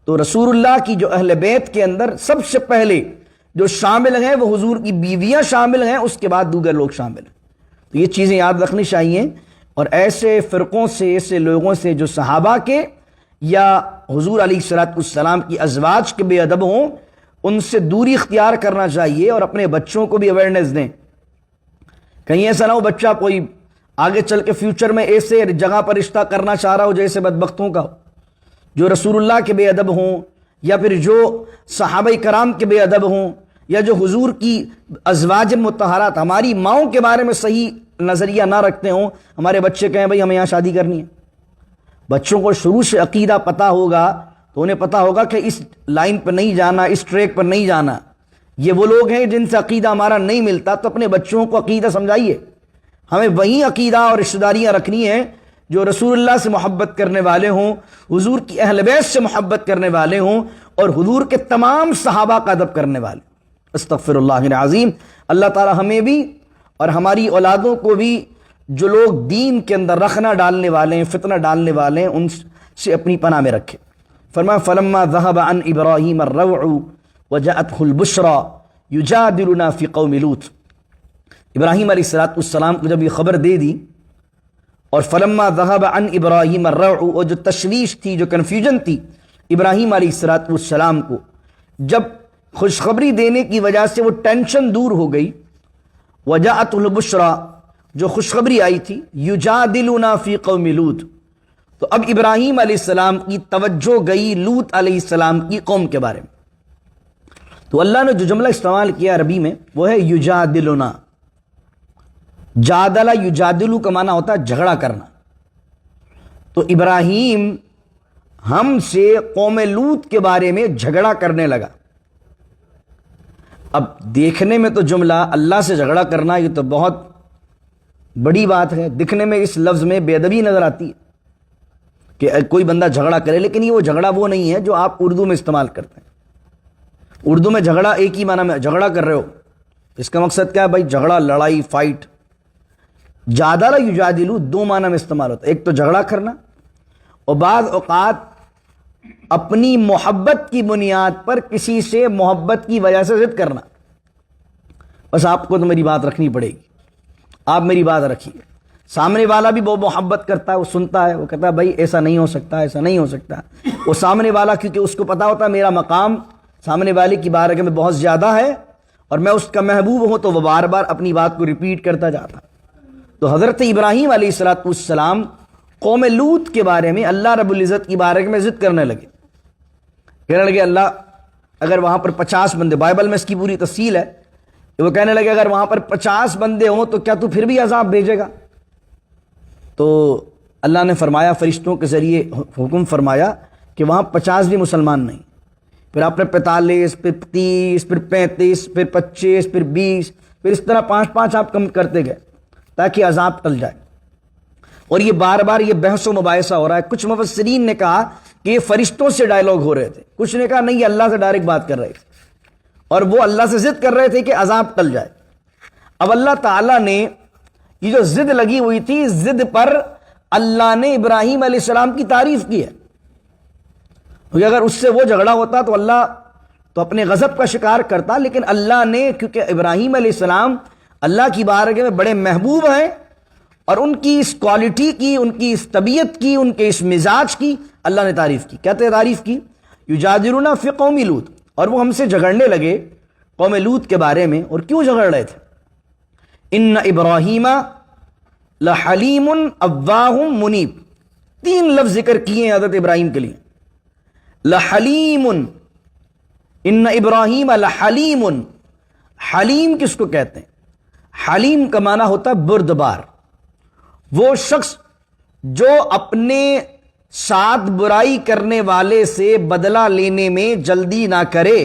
تو رسول اللہ کی جو اہل بیت کے اندر سب سے پہلے جو شامل ہیں وہ حضور کی بیویاں شامل ہیں، اس کے بعد دیگر لوگ شامل ہیں۔ تو یہ چیزیں یاد رکھنی چاہیے، اور ایسے فرقوں سے، ایسے لوگوں سے جو صحابہ کے یا حضور علیہ الصلوۃ والسلام کی ازواج کے بے ادب ہوں، ان سے دوری اختیار کرنا چاہیے، اور اپنے بچوں کو بھی اویئرنیس دیں۔ کہیں ایسا نہ ہو بچہ کوئی آگے چل کے فیوچر میں ایسے جگہ پر رشتہ کرنا چاہ رہا ہو جیسے بدبختوں کا ہو، جو رسول اللہ کے بے ادب ہوں، یا پھر جو صحابہ کرام کے بے ادب ہوں، یا جو حضور کی ازواج مطہرات ہماری ماؤں کے بارے میں صحیح نظریہ نہ رکھتے ہوں، ہمارے بچے کہیں بھائی ہمیں یہاں شادی کرنی ہے۔ بچوں کو شروع سے عقیدہ پتہ ہوگا تو انہیں پتہ ہوگا کہ اس لائن پر نہیں جانا، اس ٹریک پر نہیں جانا۔ یہ وہ لوگ ہیں جن سے عقیدہ ہمارا نہیں ملتا، تو اپنے بچوں کو عقیدہ سمجھائیے۔ ہمیں وہی عقیدہ اور رشتہ داریاں رکھنی ہیں جو رسول اللہ سے محبت کرنے والے ہوں، حضور کی اہل بیت سے محبت کرنے والے ہوں، اور حضور کے تمام صحابہ کا ادب کرنے والے۔ استغفر اللہ العظیم۔ اللہ تعالی ہمیں بھی اور ہماری اولادوں کو بھی جو لوگ دین کے اندر رخنہ ڈالنے والے ہیں، فتنہ ڈالنے والے ہیں، ان سے اپنی پناہ میں رکھے۔ فرمایا فلما ذهب عن ابراہیم الروع وجاءته البشرى یجادلنا فی قوم لوط۔ ابراہیم علیہ السلام کو جب یہ خبر دے دی، اور فلما ذهب عن ابراہیم الروع، اور جو تشویش تھی، جو کنفیوژن تھی ابراہیم علیہ السلام کو، جب خوشخبری دینے کی وجہ سے وہ ٹینشن دور ہو گئی، وجاءته البشرى، جو خوشخبری آئی تھی، یجادلنا فی قوم لوط، تو اب ابراہیم علیہ السلام کی توجہ گئی لوط علیہ السلام کی قوم کے بارے میں۔ تو اللہ نے جو جملہ استعمال کیا عربی میں وہ ہے یجادلنا۔ جادلہ یجادلو کا معنی ہوتا ہے جھگڑا کرنا۔ تو ابراہیم ہم سے قوم لوط کے بارے میں جھگڑا کرنے لگا۔ اب دیکھنے میں تو جملہ اللہ سے جھگڑا کرنا یہ تو بہت بڑی بات ہے، دکھنے میں اس لفظ میں بے ادبی نظر آتی ہے کہ کوئی بندہ جھگڑا کرے، لیکن یہ وہ جھگڑا وہ نہیں ہے جو آپ اردو میں استعمال کرتے ہیں۔ اردو میں جھگڑا ایک ہی معنی میں جھگڑا کر رہے ہو، اس کا مقصد کیا ہے بھائی؟ جھگڑا، لڑائی، فائٹ۔ جادلہ یجادلو دو معنی میں استعمال ہوتا ہے، ایک تو جھگڑا کرنا، اور بعض اوقات اپنی محبت کی بنیاد پر کسی سے محبت کی وجہ سے ضد کرنا۔ بس آپ کو تو میری بات رکھنی پڑے گی، آپ میری بات رکھیے۔ سامنے والا بھی بہت محبت کرتا ہے، وہ سنتا ہے، وہ کہتا ہے بھائی ایسا نہیں ہو سکتا، ایسا نہیں ہو سکتا۔ وہ سامنے والا کیونکہ اس کو پتا ہوتا ہے میرا مقام سامنے والے کی بارگاہ میں بہت زیادہ ہے، اور میں اس کا محبوب ہوں، تو وہ بار بار اپنی بات کو ریپیٹ کرتا جاتا۔ تو حضرت ابراہیم علیہ السلام قوم لوط کے بارے میں اللہ رب العزت کی بارگاہ میں ضد کرنے لگے، کہنے لگے اللہ اگر وہاں پر 50 بندے، بائبل میں اس کی پوری تفصیل ہے، وہ کہنے لگے اگر وہاں پر 50 بندے ہوں تو کیا تو پھر بھی عذاب بھیجے گا؟ تو اللہ نے فرمایا، فرشتوں کے ذریعے حکم فرمایا کہ وہاں 50 بھی مسلمان نہیں، پھر آپ نے 45، پھر 30، پھر 35، پھر 25، پھر 20، پھر اس طرح 5 آپ کم کرتے گئے تاکہ عذاب ٹل جائے۔ اور یہ بار بار یہ بحث و مباحثہ ہو رہا ہے۔ کچھ مفسرین نے کہا کہ یہ فرشتوں سے ڈائلاگ ہو رہے تھے، کچھ نے کہا نہیں یہ اللہ سے ڈائریکٹ بات کر رہے تھے، اور وہ اللہ سے ضد کر رہے تھے کہ عذاب ٹل جائے۔ اب اللہ تعالیٰ نے یہ جو ضد لگی ہوئی تھی، ضد پر اللہ نے ابراہیم علیہ السلام کی تعریف کی ہے، کیونکہ اگر اس سے وہ جھگڑا ہوتا تو اللہ تو اپنے غضب کا شکار کرتا، لیکن اللہ نے کیونکہ ابراہیم علیہ السلام اللہ کی بارگاہ میں بڑے محبوب ہیں، اور ان کی اس کوالٹی کی، ان کی اس طبیعت کی، ان کے اس مزاج کی اللہ نے تعریف کی۔ کہتے ہیں تعریف کی یجادلونا فی قوم لوط، اور وہ ہم سے جھگڑنے لگے قوم لوط کے بارے میں۔ اور کیوں جھگڑ رہے تھے؟ ان ابراہیم لحلیم اواہ منیب، 3 لفظ ذکر کیے ہیں حضرت ابراہیم کے لیے۔ لحلیم، ان ابراہیم لحلیم۔ حلیم کس کو کہتے ہیں؟ حلیم کا معنی ہوتا ہے بردبار، وہ شخص جو اپنے ساتھ برائی کرنے والے سے بدلہ لینے میں جلدی نہ کرے،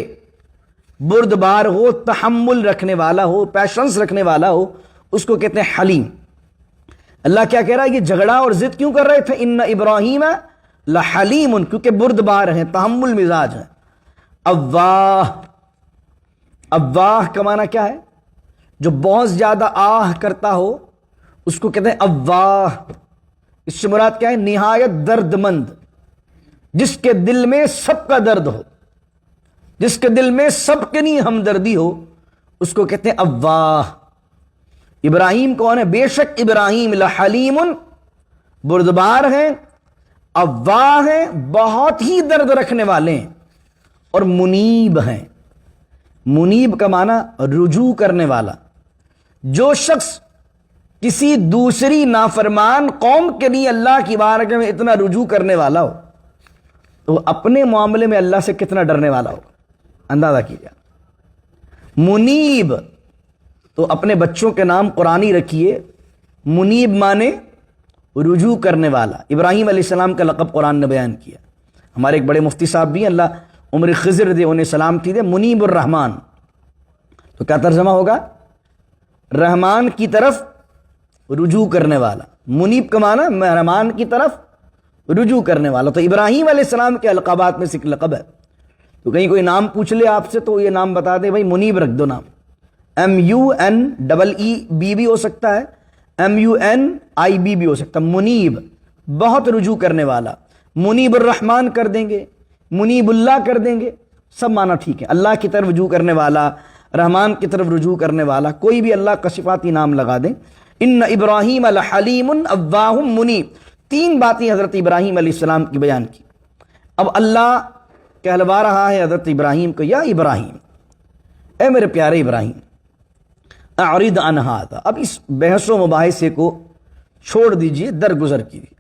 بردبار ہو، تحمل رکھنے والا ہو، پیشنس رکھنے والا ہو، اس کو کہتے ہیں حلیم۔ اللہ کیا کہہ رہا ہے؟ یہ جھگڑا اور ضد کیوں کر رہے تھے؟ ان ابراہیم لحلیم، کیونکہ بردبار ہیں، تحمل مزاج ہیں۔ اواہ، اواہ کا معنی کیا ہے؟ جو بہت زیادہ آہ کرتا ہو اس کو کہتے ہیں اواہ. اس سے مراد کیا ہے؟ نہایت درد مند، جس کے دل میں سب کا درد ہو، جس کے دل میں سب کے لیے ہمدردی ہو، اس کو کہتے ہیں اواہ. ابراہیم کون ہے؟ بے شک ابراہیم لحلیم، بردبار ہیں، اواہ ہیں، بہت ہی درد رکھنے والے ہیں، اور منیب ہیں. منیب کا معنی رجوع کرنے والا. جو شخص کسی دوسری نافرمان قوم کے لیے اللہ کی بارگاہ میں اتنا رجوع کرنے والا ہو تو وہ اپنے معاملے میں اللہ سے کتنا ڈرنے والا ہو، اندازہ کیجیے. منیب تو اپنے بچوں کے نام قرآنی رکھیے. منیب مانے رجوع کرنے والا. ابراہیم علیہ السلام کا لقب قرآن نے بیان کیا. ہمارے ایک بڑے مفتی صاحب بھی ہیں، اللہ عمر خضر دے، انہیں سلامتی دے، منیب الرحمان. تو کیا ترجمہ ہوگا؟ رحمان کی طرف رجوع کرنے والا. منیب کا معنی رحمان کی طرف رجوع کرنے والا. تو ابراہیم علیہ السلام کے القابات میں سے ایک لقب ہے. تو کہیں کوئی نام پوچھ لے آپ سے تو یہ نام بتا دے، بھائی منیب رکھ دو نام. MUNEEB بھی ہو سکتا ہے، MUNIB بھی ہو سکتا ہے. منیب بہت رجوع کرنے والا. منیب الرحمان کر دیں گے، منیب اللہ کر دیں گے، سب معنی ٹھیک ہے. اللہ کی طرف رجوع کرنے والا، رحمان کی طرف رجوع کرنے والا، کوئی بھی اللہ کا صفاتی نام لگا دیں. ان ابراہیم لحلیم اواہ منیب. 3 باتیں حضرت ابراہیم علیہ السلام کی بیان کی. اب اللہ کہلوا رہا ہے حضرت ابراہیم کو، یا ابراہیم، اے میرے پیارے ابراہیم، اعرض عن ھذا. اب اس بحث و مباحثے کو چھوڑ دیجئے، درگزر کیجیے.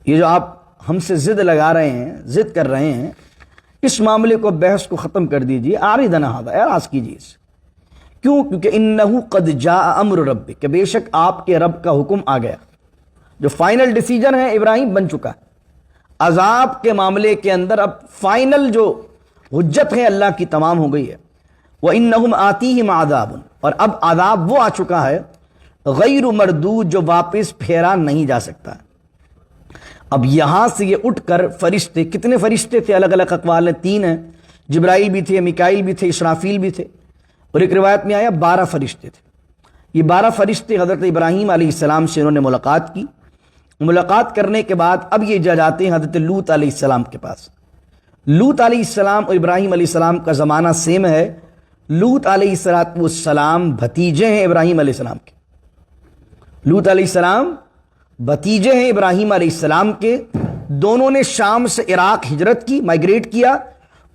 یہ جو آپ ہم سے ضد لگا رہے ہیں، ضد کر رہے ہیں، اس معاملے کو، بحث کو ختم کر دیجئے. اعرض عن ھذا، اعراض کیجیے اس سے. کیوں؟ کیونکہ انہ قد جاء امر ربک، کہ بے شک آپ کے رب کا حکم آ گیا. جو فائنل ڈیسیجن ہے ابراہیم بن چکا ہے. عذاب کے معاملے کے اندر اب فائنل جو حجت ہے اللہ کی تمام ہو گئی ہے. وَإِنَّهُمْ آتِيهِمْ عَذَابٌ، اور اب عذاب وہ آ چکا ہے غیر مردود، جو واپس پھیرا نہیں جا سکتا. اب یہاں سے یہ اٹھ کر فرشتے، کتنے فرشتے تھے؟ الگ الگ اقوال ہیں، 3 ہیں. جبرائیل بھی تھے، میکائیل بھی تھے، اسرافیل بھی تھے، اور ایک روایت میں آیا 12 فرشتے تھے. یہ 12 فرشتے حضرت ابراہیم علیہ السلام سے انہوں نے ملاقات کی. ملاقات کرنے کے بعد اب یہ جاتے ہیں حضرت لوط علیہ السلام کے پاس. لوط علیہ السلام اور ابراہیم علیہ السلام کا زمانہ سیم ہے. لوط علیہ السلام بھتیجے ہیں ابراہیم علیہ السلام کے. لوط علیہ السلام بھتیجے ہیں ابراہیم علیہ السلام کے. دونوں نے شام سے عراق ہجرت کی، مائگریٹ کیا.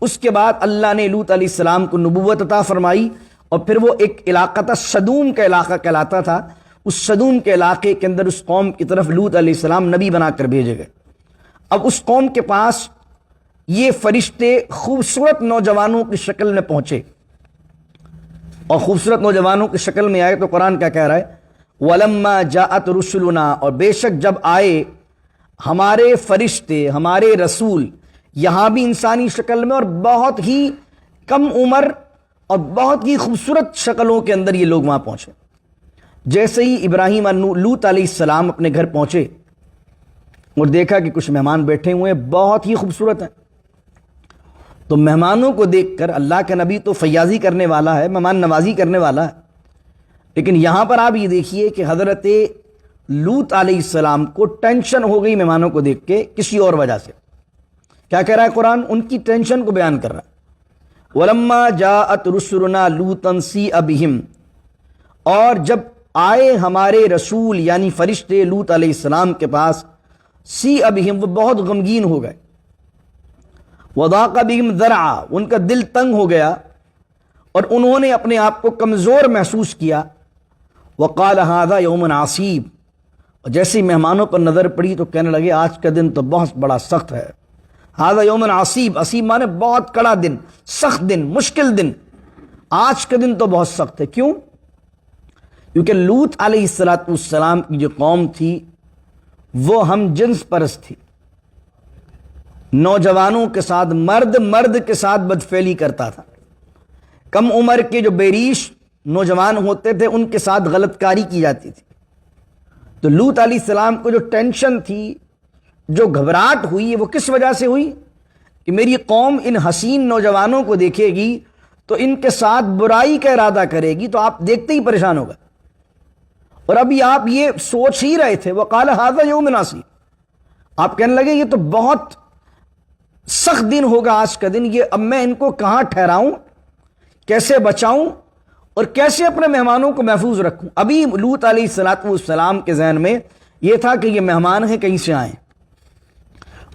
اس کے بعد اللہ نے لوط علیہ السلام کو نبوت عطا فرمائی، اور پھر وہ ایک علاقہ تھا، سدوم کا علاقہ کہلاتا تھا. اس سدوم کے علاقے کے اندر اس قوم کی طرف لوط علیہ السلام نبی بنا کر بھیجے گئے. اب اس قوم کے پاس یہ فرشتے خوبصورت نوجوانوں کی شکل میں پہنچے، اور خوبصورت نوجوانوں کی شکل میں آئے تو قرآن کیا کہہ رہا ہے؟ وَلَمَّا جَاءَتْ رُسُلُنَا، اور بے شک جب آئے ہمارے فرشتے، ہمارے رسول، یہاں بھی انسانی شکل میں، اور بہت ہی کم عمر اور بہت ہی خوبصورت شکلوں کے اندر یہ لوگ وہاں پہنچے. جیسے ہی ابراہیم لوط علیہ السلام اپنے گھر پہنچے اور دیکھا کہ کچھ مہمان بیٹھے ہوئے ہیں، بہت ہی خوبصورت ہیں. تو مہمانوں کو دیکھ کر، اللہ کا نبی تو فیاضی کرنے والا ہے، مہمان نوازی کرنے والا ہے، لیکن یہاں پر آپ یہ دیکھیے کہ حضرت لوط علیہ السلام کو ٹینشن ہو گئی مہمانوں کو دیکھ کے، کسی اور وجہ سے. کیا کہہ رہا ہے قرآن؟ ان کی ٹینشن کو بیان کر رہا ہے. وَلَمَّا جَاءَتْ رُسُلُنَا لُوطًا سِیءَ بِهِمْ، اور جب آئے ہمارے رسول یعنی فرشتے لوط علیہ السلام کے پاس، سِیءَ بِهِمْ، وہ بہت غمگین ہو گئے. وَضَاقَ بِهِمْ ذَرْعًا، ان کا دل تنگ ہو گیا اور انہوں نے اپنے آپ کو کمزور محسوس کیا. وَقَالَ هَذَا يَوْمٌ عَصِیبٌ، اور جیسے مہمانوں پر نظر پڑی تو کہنے لگے آج کا دن تو بہت بڑا سخت ہے. هَذَا يَوْمٌ عَصِیب، عصیب مانے بہت کڑا دن، سخت دن، مشکل دن. آج کا دن تو بہت سخت ہے. کیوں؟ کیونکہ لوط علیہ السلام کی جو قوم تھی وہ ہم جنس پرست تھی. نوجوانوں کے ساتھ، مرد کے ساتھ بدفعلی کرتا تھا. کم عمر کے جو بیریش نوجوان ہوتے تھے ان کے ساتھ غلط کاری کی جاتی تھی. تو لوط علیہ السلام کو جو ٹینشن تھی، جو گھبراہٹ ہوئی، وہ کس وجہ سے ہوئی؟ کہ میری قوم ان حسین نوجوانوں کو دیکھے گی تو ان کے ساتھ برائی کا ارادہ کرے گی، تو آپ دیکھتے ہی پریشان ہوگا. اور ابھی آپ یہ سوچ ہی رہے تھے وقال ھذا یوم عصیب، آپ کہنے لگے یہ تو بہت سخت دن ہوگا آج کا دن، یہ اب میں ان کو کہاں ٹھہراؤں، کیسے بچاؤں اور کیسے اپنے مہمانوں کو محفوظ رکھوں۔ ابھی لوط علیہ السلام کے ذہن میں یہ تھا کہ یہ مہمان ہیں کہیں سے آئیں۔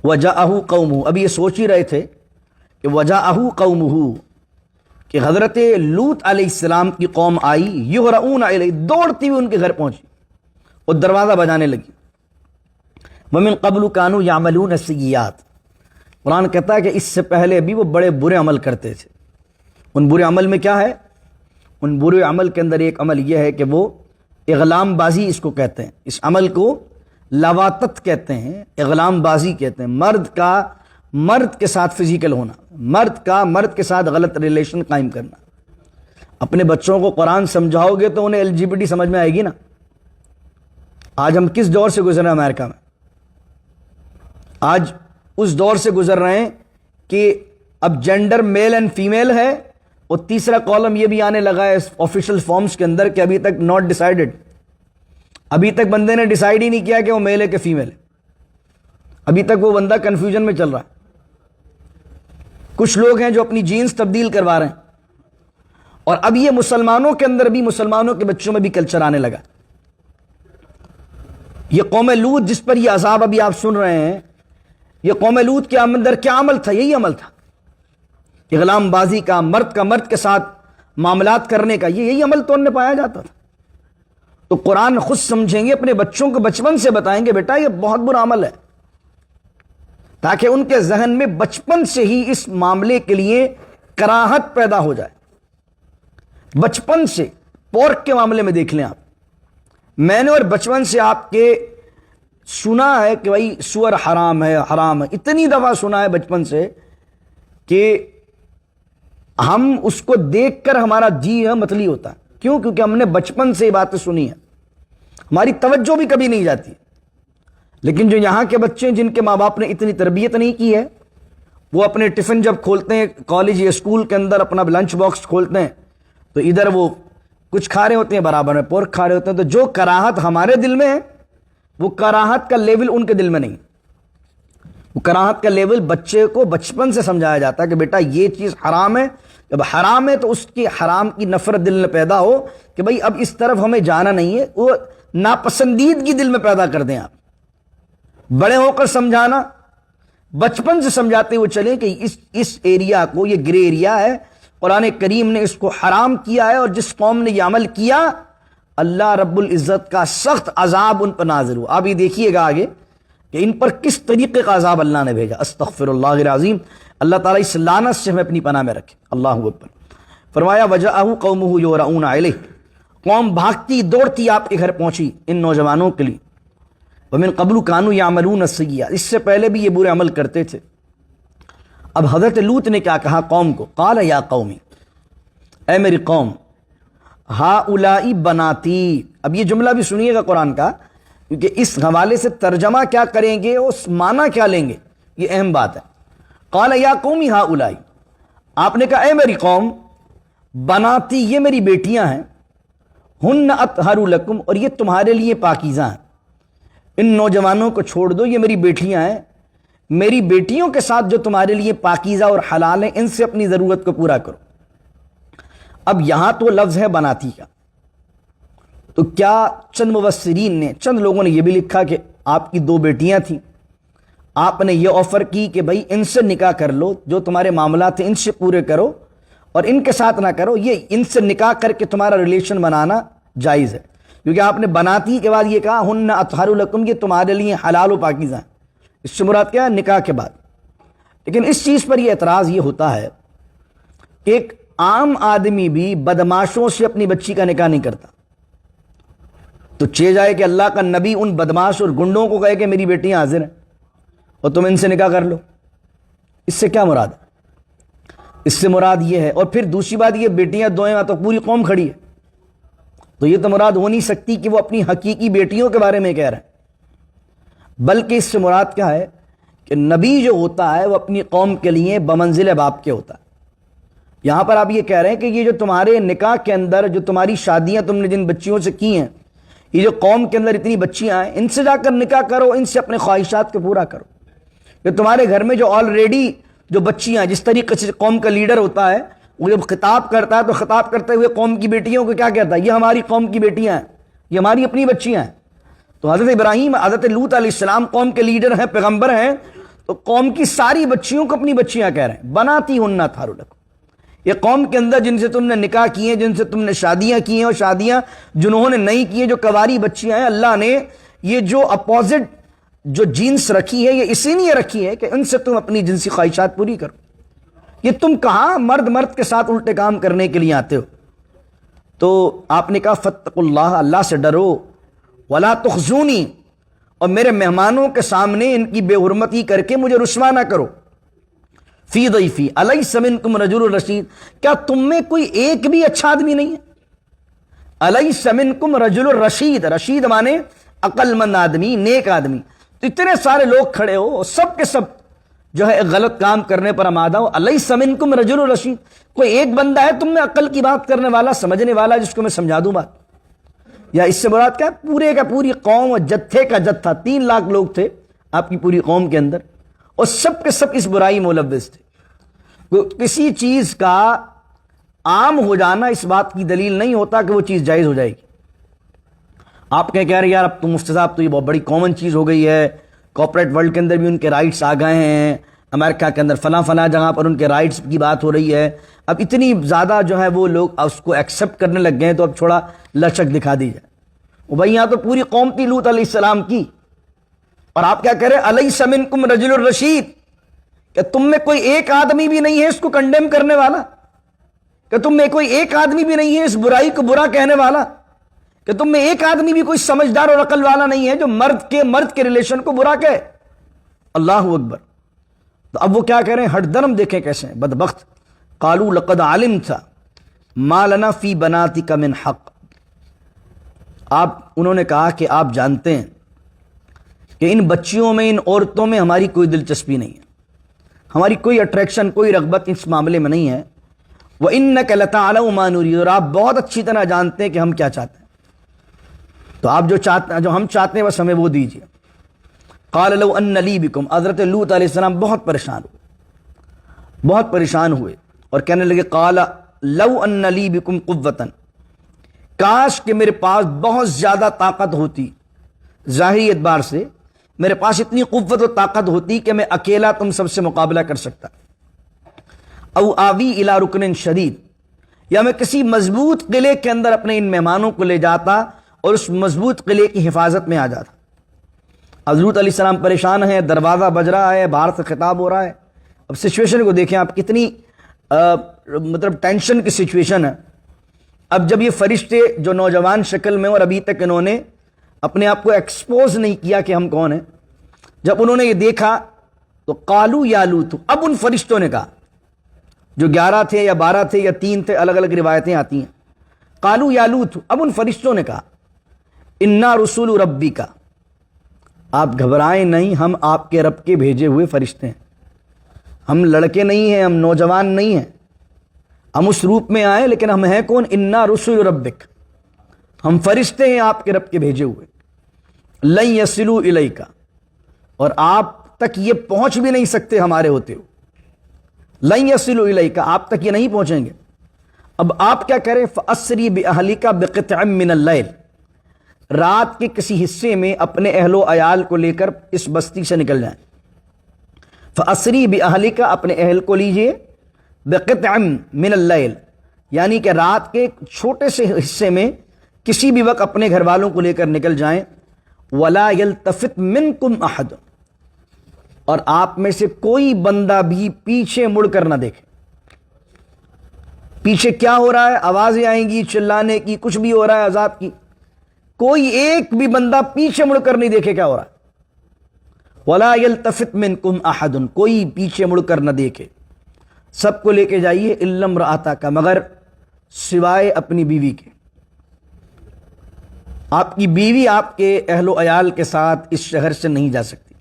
وجاءہ قومہ، ابھی یہ سوچ ہی رہے تھے کہ وجاءہ قومہ، کہ حضرت لوط علیہ السلام کی قوم آئی، یہرعون الیہ، دوڑتی ہوئی ان کے گھر پہنچی اور دروازہ بجانے لگی۔ ومن قبل کانوا یعملون السیئات، قرآن کہتا ہے کہ اس سے پہلے بھی وہ بڑے برے عمل کرتے تھے۔ ان برے عمل میں کیا ہے؟ ان برے عمل کے اندر ایک عمل یہ ہے کہ وہ اغلام بازی اس کو کہتے ہیں، اس عمل کو لواطت کہتے ہیں، اغلام بازی کہتے ہیں، مرد کے ساتھ فزیکل ہونا، مرد کے ساتھ غلط ریلیشن قائم کرنا۔ اپنے بچوں کو قرآن سمجھاؤ گے تو انہیں LGBT سمجھ میں آئے گی نا۔ آج ہم کس دور سے گزر رہے ہیں امریکہ میں؟ آج اس دور سے گزر رہے ہیں کہ اب جینڈر میل اینڈ فیمیل ہے، اور تیسرا کالم یہ بھی آنے لگا ہے آفیشیل فارمز کے اندر کہ ابھی تک ناٹ ڈیسائیڈڈ، ابھی تک بندے نے ڈیسائیڈ ہی نہیں کیا کہ وہ میل ہے کہ فیمیل ہے، ابھی تک وہ بندہ کنفیوژن میں چل رہا ہے۔ کچھ لوگ ہیں جو اپنی جینز تبدیل کروا رہے ہیں، اور اب یہ مسلمانوں کے اندر بھی، مسلمانوں کے بچوں میں بھی کلچر آنے لگا۔ یہ قوم لوط جس پر یہ عذاب ابھی آپ سن رہے ہیں، یہ قوم لوط کے اندر کیا عمل تھا؟ یہی عمل تھا، اغلام بازی کا، مرد کے ساتھ معاملات کرنے کا، یہی عمل تو ان میں پایا جاتا تھا۔ تو قرآن خود سمجھیں گے، اپنے بچوں کو بچپن سے بتائیں گے بیٹا یہ بہت برا عمل ہے، تاکہ ان کے ذہن میں بچپن سے ہی اس معاملے کے لیے کراہت پیدا ہو جائے۔ بچپن سے پورک کے معاملے میں دیکھ لیں آپ، میں نے اور بچپن سے آپ کے سنا ہے کہ بھائی سور حرام ہے، حرام ہے، اتنی دفعہ سنا ہے بچپن سے کہ ہم اس کو دیکھ کر ہمارا جی متلی ہوتا ہے۔ کیوں؟ کیونکہ ہم نے بچپن سے یہ باتیں سنی ہیں، ہماری توجہ بھی کبھی نہیں جاتی۔ لیکن جو یہاں کے بچے جن کے ماں باپ نے اتنی تربیت نہیں کی ہے، وہ اپنے ٹفن جب کھولتے ہیں کالج یا اسکول کے اندر، اپنا لنچ باکس کھولتے ہیں تو ادھر وہ کچھ کھا رہے ہوتے ہیں، برابر میں پورک کھا رہے ہوتے ہیں، تو جو کراہت ہمارے دل میں ہے وہ کراہت کا لیول ان کے دل میں نہیں۔ وہ کراہت کا لیول بچے کو بچپن سے سمجھایا جاتا ہے کہ بیٹا یہ چیز حرام ہے، جب حرام ہے تو اس کی حرام کی نفرت دل میں پیدا ہو کہ بھائی اب اس طرف ہمیں جانا نہیں ہے، وہ ناپسندیدگی دل میں پیدا کر دیں آپ۔ بڑے ہو کر سمجھانا، بچپن سے سمجھاتے ہوئے چلیں کہ اس ایریا کو، یہ گرے ایریا ہے، قرآن کریم نے اس کو حرام کیا ہے، اور جس قوم نے یہ عمل کیا اللہ رب العزت کا سخت عذاب ان پر نازل ہوا۔ اب یہ دیکھیے گا آگے کہ ان پر کس طریقے کا عذاب اللہ نے بھیجا۔ استغفر اللہ العظیم، اللہ تعالیٰ اس لعنت سے ہمیں اپنی پناہ میں رکھے۔ اللہ اکبر۔ فرمایا وجاءہ قومہ یہرعون الیہ، قوم بھاگتی دوڑتی آپ کے گھر پہنچی ان نوجوانوں کے لیے۔ ومن قبل کانوا یعملون السیئات، اس سے پہلے بھی یہ برے عمل کرتے تھے۔ اب حضرت لوط نے کیا کہا قوم کو؟ قال یا قومی، اے میری قوم، ہؤلاء بناتی۔ اب یہ جملہ بھی سنیے گا قرآن کا، کیونکہ اس حوالے سے ترجمہ کیا کریں گے، اس معنی کیا لیں گے، یہ اہم بات ہے۔ قال یا قومی ہؤلاء، آپ نے کہا اے میری قوم، بناتی یہ میری بیٹیاں ہیں، ہن اطہر لکم، اور یہ تمہارے لیے پاکیزہ ہیں۔ ان نوجوانوں کو چھوڑ دو، یہ میری بیٹیاں ہیں، میری بیٹیوں کے ساتھ جو تمہارے لیے پاکیزہ اور حلال ہیں ان سے اپنی ضرورت کو پورا کرو۔ اب یہاں تو لفظ ہے بناتی کا، تو کیا چند مفسرین نے، چند لوگوں نے یہ بھی لکھا کہ آپ کی 2 بیٹیاں تھیں، آپ نے یہ آفر کی کہ بھائی ان سے نکاح کر لو، جو تمہارے معاملات ہیں ان سے پورے کرو، اور ان کے ساتھ نہ کرو، یہ ان سے نکاح کر کے تمہارا ریلیشن بنانا جائز ہے، کیونکہ آپ نے بناتی کے بعد یہ کہا ہن اطہر لکم، یہ تمہارے لیے حلال و پاکیزہ ہیں، اس سے مراد کیا ہے؟ نکاح کے بعد۔ لیکن اس چیز پر یہ اعتراض یہ ہوتا ہے کہ ایک عام آدمی بھی بدماشوں سے اپنی بچی کا نکاح نہیں کرتا، تو چہ جائے کہ اللہ کا نبی ان بدماش اور گنڈوں کو کہے کہ میری بیٹیاں حاضر ہیں اور تم ان سے نکاح کر لو، اس سے کیا مراد ہے؟ اس سے مراد یہ ہے، اور پھر دوسری بات یہ بیٹیاں 2 ہیں تو پوری قوم کھڑی ہے، تو یہ تو مراد ہو نہیں سکتی کہ وہ اپنی حقیقی بیٹیوں کے بارے میں کہہ رہے ہیں، بلکہ اس سے مراد کیا ہے کہ نبی جو ہوتا ہے وہ اپنی قوم کے لیے بمنزل باپ کے ہوتا ہے۔ یہاں پر آپ یہ کہہ رہے ہیں کہ یہ جو تمہارے نکاح کے اندر جو تمہاری شادیاں تم نے جن بچیوں سے کی ہیں، یہ جو قوم کے اندر اتنی بچیاں ہیں ان سے جا کر نکاح کرو، ان سے اپنے خواہشات کو پورا کرو. کہ تمہارے گھر میں جو آلریڈی جو بچیاں، جس طریقے سے قوم کا لیڈر ہوتا ہے وہ جب خطاب کرتا ہے تو خطاب کرتے ہوئے قوم کی بیٹیوں کو کیا کہتا ہے؟ یہ ہماری قوم کی بیٹیاں ہیں، یہ ہماری اپنی بچیاں ہیں. تو حضرت ابراہیم، حضرت لوط علیہ السلام قوم کے لیڈر ہیں، پیغمبر ہیں، تو قوم کی ساری بچیوں کو اپنی بچیاں کہہ رہے ہیں. بناتی ہن تھارو لکم، یہ قوم کے اندر جن سے تم نے نکاح کیے، جن سے تم نے شادیاں کی ہیں، اور شادیاں جنہوں نے نہیں کی ہیں، جو کواری بچیاں ہیں، اللہ نے یہ جو اپوزٹ جو جنس رکھی ہے یہ اسی لیے رکھی ہے کہ ان سے تم اپنی جنسی خواہشات پوری کرو. یہ تم کہاں مرد کے ساتھ الٹے کام کرنے کے لیے آتے ہو؟ تو آپ نے کہا فاتقوا اللہ، اللہ سے ڈرو، ولا تخزونی، اور میرے مہمانوں کے سامنے ان کی بے حرمتی کر کے مجھے رسوا نہ کرو. فی ضیفی الیس منکم رجل رشید، کیا تم میں کوئی ایک بھی اچھا آدمی نہیں ہے؟ الیس منکم رجل رشید، رشید مانے عقل مند آدمی، نیک آدمی. تو اتنے سارے لوگ کھڑے ہو، سب کے سب جو ہے غلط کام کرنے پر آمادہ ہو. الیس منکم رجل رشید، کوئی ایک بندہ ہے تم میں عقل کی بات کرنے والا، سمجھنے والا، جس کو میں سمجھا دوں بات؟ یا اس سے مراد کیا ہے؟ پورے کا پوری قوم اور جتھے کا جتھا، 3 لاکھ لوگ تھے آپ کی پوری قوم کے اندر، اور سب کے سب اس برائی ملوث تھے. کسی چیز کا عام ہو جانا اس بات کی دلیل نہیں ہوتا کہ وہ چیز جائز ہو جائے گی. آپ کہہ رہے یار اب تو مفتی صاحب تو یہ بہت بڑی کامن چیز ہو گئی ہے، کارپوریٹ ورلڈ کے اندر بھی ان کے رائٹس آ گئے ہیں، امریکہ کے اندر فلاں جگہ پر ان کے رائٹس کی بات ہو رہی ہے، اب اتنی زیادہ جو ہے وہ لوگ اس کو ایکسیپٹ کرنے لگ گئے ہیں، تو اب تھوڑا لچک دکھا دی جائے. وہ بھائی یہاں تو پوری قوم تھی لوط علیہ السلام کی، اور آپ کیا کہہ رہے الیس منکم رجل الرشید، کہ تم میں کوئی ایک آدمی بھی نہیں ہے اس کو کنڈیم کرنے والا، کہ تم میں کوئی ایک آدمی بھی نہیں ہے اس برائی کو برا کہنے والا، کہ تم میں ایک آدمی بھی کوئی سمجھدار اور عقل والا نہیں ہے جو مرد کے ریلیشن کو برا کہے. اللہ اکبر. تو اب وہ کیا کہہ رہے ہیں؟ ہٹ درم دیکھیں کیسے ہیں بدبخت. قالوا لقد علمت ما لنا فی بناتک من حق، انہوں نے کہا کہ آپ جانتے ہیں کہ ان بچیوں میں، ان عورتوں میں ہماری کوئی دلچسپی نہیں ہے، ہماری کوئی اٹریکشن، کوئی رغبت اس معاملے میں نہیں ہے. وَإِنَّكَ لَتَعْلَمُ مَا نُرِيدُ، اور آپ بہت اچھی طرح جانتے ہیں کہ ہم کیا چاہتے ہیں، تو آپ جو ہم چاہتے ہیں بس ہمیں وہ دیجیے. قَالَ لَوْ أَنَّ لِي بِكُمْ، حضرت لوط علیہ السلام بہت پریشان ہوئے اور کہنے لگے قَالَ لَوْ أَنَّ لِي بِكُمْ قُوَّةً، کاش کہ میرے پاس بہت زیادہ طاقت ہوتی، ظاہری اعتبار سے میرے پاس اتنی قوت و طاقت ہوتی کہ میں اکیلا تم سب سے مقابلہ کر سکتا. او آوی الی رکن شدید، یا میں کسی مضبوط قلعے کے اندر اپنے ان مہمانوں کو لے جاتا اور اس مضبوط قلعے کی حفاظت میں آ جاتا. حضرت علیہ السلام پریشان ہیں، دروازہ بج رہا ہے، باہر سے خطاب ہو رہا ہے. اب سچویشن کو دیکھیں آپ، کتنی مطلب ٹینشن کی سچویشن ہے. اب جب یہ فرشتے جو نوجوان شکل میں، اور ابھی تک انہوں نے اپنے آپ کو ایکسپوز نہیں کیا کہ ہم کون ہیں، جب انہوں نے یہ دیکھا تو قالو یا لوط، اب ان فرشتوں نے کہا، جو 11 تھے یا 12 تھے یا 3 تھے، الگ الگ روایتیں آتی ہیں. قالو یا لوط، اب ان فرشتوں نے کہا انا رسول ربی کا، آپ گھبرائیں نہیں، ہم آپ کے رب کے بھیجے ہوئے فرشتے ہیں، ہم لڑکے نہیں ہیں، ہم نوجوان نہیں ہیں، ہم اس روپ میں آئے لیکن ہم ہیں کون؟ انا رسول ربک، ہم فرشتے ہیں آپ کے رب کے بھیجے ہوئے. لن یصلوا الیک، اور آپ تک یہ پہنچ بھی نہیں سکتے ہمارے ہوتے ہو. لن یصلوا الیک، آپ تک یہ نہیں پہنچیں گے. اب آپ کیا کریں؟ فاسری باہلک بقطع من اللیل، رات کے کسی حصے میں اپنے اہل و عیال کو لے کر اس بستی سے نکل جائیں. فاسری باہلک، اپنے اہل کو لیجئے، بقطع من اللیل، یعنی کہ رات کے چھوٹے سے حصے میں کسی بھی وقت اپنے گھر والوں کو لے کر نکل جائیں. ولا یلتفت منکم احد، اور آپ میں سے کوئی بندہ بھی پیچھے مڑ کر نہ دیکھے. پیچھے کیا ہو رہا ہے؟ آوازیں آئیں گی چلانے کی، کچھ بھی ہو رہا ہے عذاب کی، کوئی ایک بھی بندہ پیچھے مڑ کر نہیں دیکھے کیا ہو رہا ہے. ولا یلتفت منکم احد، کوئی پیچھے مڑ کر نہ دیکھے. سب کو لے کے جائیے الا امرأتک، مگر سوائے اپنی بیوی کے. آپ کی بیوی آپ کے اہل و عیال کے ساتھ اس شہر سے نہیں جا سکتی.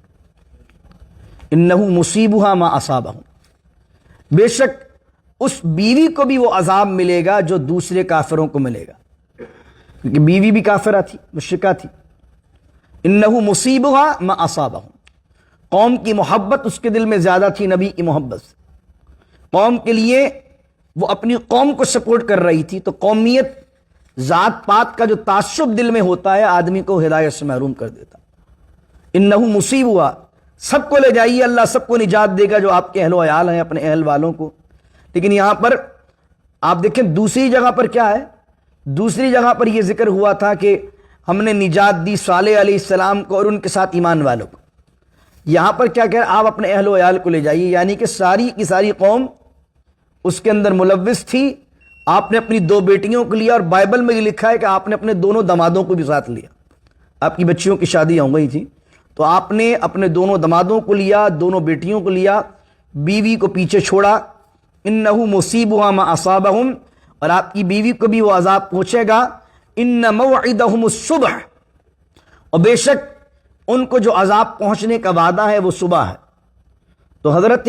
انہ مصیبھا ما اصابہم، بے شک اس بیوی کو بھی وہ عذاب ملے گا جو دوسرے کافروں کو ملے گا. کیونکہ بیوی بھی کافرہ تھی، مشرکہ تھی. انہو مصیبہا ما اصابہم، قوم کی محبت اس کے دل میں زیادہ تھی نبی کی محبت سے. قوم کے لیے وہ اپنی قوم کو سپورٹ کر رہی تھی. تو قومیت، ذات پات کا جو تعصب دل میں ہوتا ہے آدمی کو ہدایت سے محروم کر دیتا. انہو مصیبہا، سب کو لے جائیے، اللہ سب کو نجات دے گا جو آپ کے اہل و عیال ہیں، اپنے اہل والوں کو. لیکن یہاں پر آپ دیکھیں دوسری جگہ پر کیا ہے، دوسری جگہ پر یہ ذکر ہوا تھا کہ ہم نے نجات دی صالح علیہ السلام کو اور ان کے ساتھ ایمان والوں کو. یہاں پر کیا کہہ رہا، آپ اپنے اہل و عیال کو لے جائیے، یعنی کہ ساری کی ساری قوم اس کے اندر ملوث تھی. آپ نے اپنی 2 بیٹیوں کو لیا، اور بائبل میں یہ لکھا ہے کہ آپ نے اپنے دونوں دمادوں کو بھی ساتھ لیا. آپ کی بچیوں کی شادیاں ہو گئی تھی تو آپ نے اپنے دونوں دمادوں کو لیا، دونوں بیٹیوں کو لیا، بیوی کو پیچھے چھوڑا. انہو مصیبہا ما اصابہم، اور آپ کی بیوی کو بھی وہ عذاب پہنچے گا. ان موعدہم الصبح، اور بے شک ان کو جو عذاب پہنچنے کا وعدہ ہے وہ صبح ہے. تو حضرت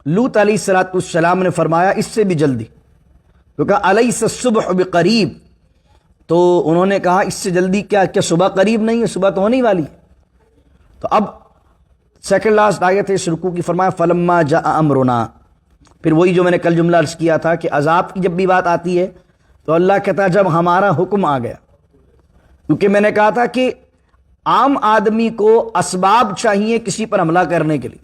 لوط علیہ السلام نے فرمایا اس سے بھی جلدی، تو کہا الیس الصبح بقریب، تو انہوں نے کہا اس سے جلدی کیا صبح قریب نہیں ہے؟ صبح تو ہونے والی ہے. تو اب سیکنڈ لاسٹ آیت ہے اس رکوع کی، فرمایا فلما جاء امرنا، پھر وہی جو میں نے کل جملہ عرض کیا تھا کہ عذاب کی جب بھی بات آتی ہے تو اللہ کہتا ہے جب ہمارا حکم آ گیا. کیونکہ میں نے کہا تھا کہ عام آدمی کو اسباب چاہیے کسی پر حملہ کرنے کے لیے،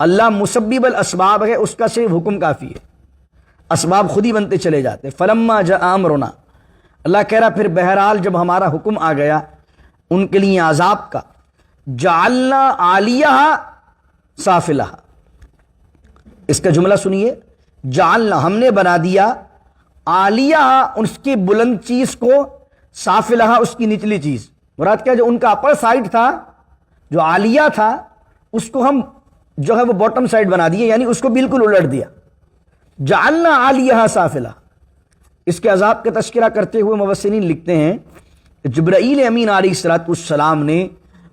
اللہ مسبب الاسباب ہے، اس کا صرف حکم کافی ہے، اسباب خود ہی بنتے چلے جاتے. فلما جاء امرنا، اللہ کہہ رہا پھر بہرحال جب ہمارا حکم آ گیا ان کے لیے عذاب کا، جعلنا عالیہا سافلہا، اس کا جملہ سنیے، جعلنا ہم نے بنا دیا، عالیہا اس کی بلند چیز کو، سافلہا اس کی نچلی چیز. مراد کیا، جو ان کا اپر سائڈ تھا، جو عالیہ تھا، اس کو ہم جو ہے وہ باٹم سائڈ بنا دیے، یعنی اس کو بالکل الٹ دیا. جعلنا عالیہا سافلہا. اس کے عذاب کا تذکرہ کرتے ہوئے مفسرین لکھتے ہیں کہ جبرائیل امین علیہ السلام نے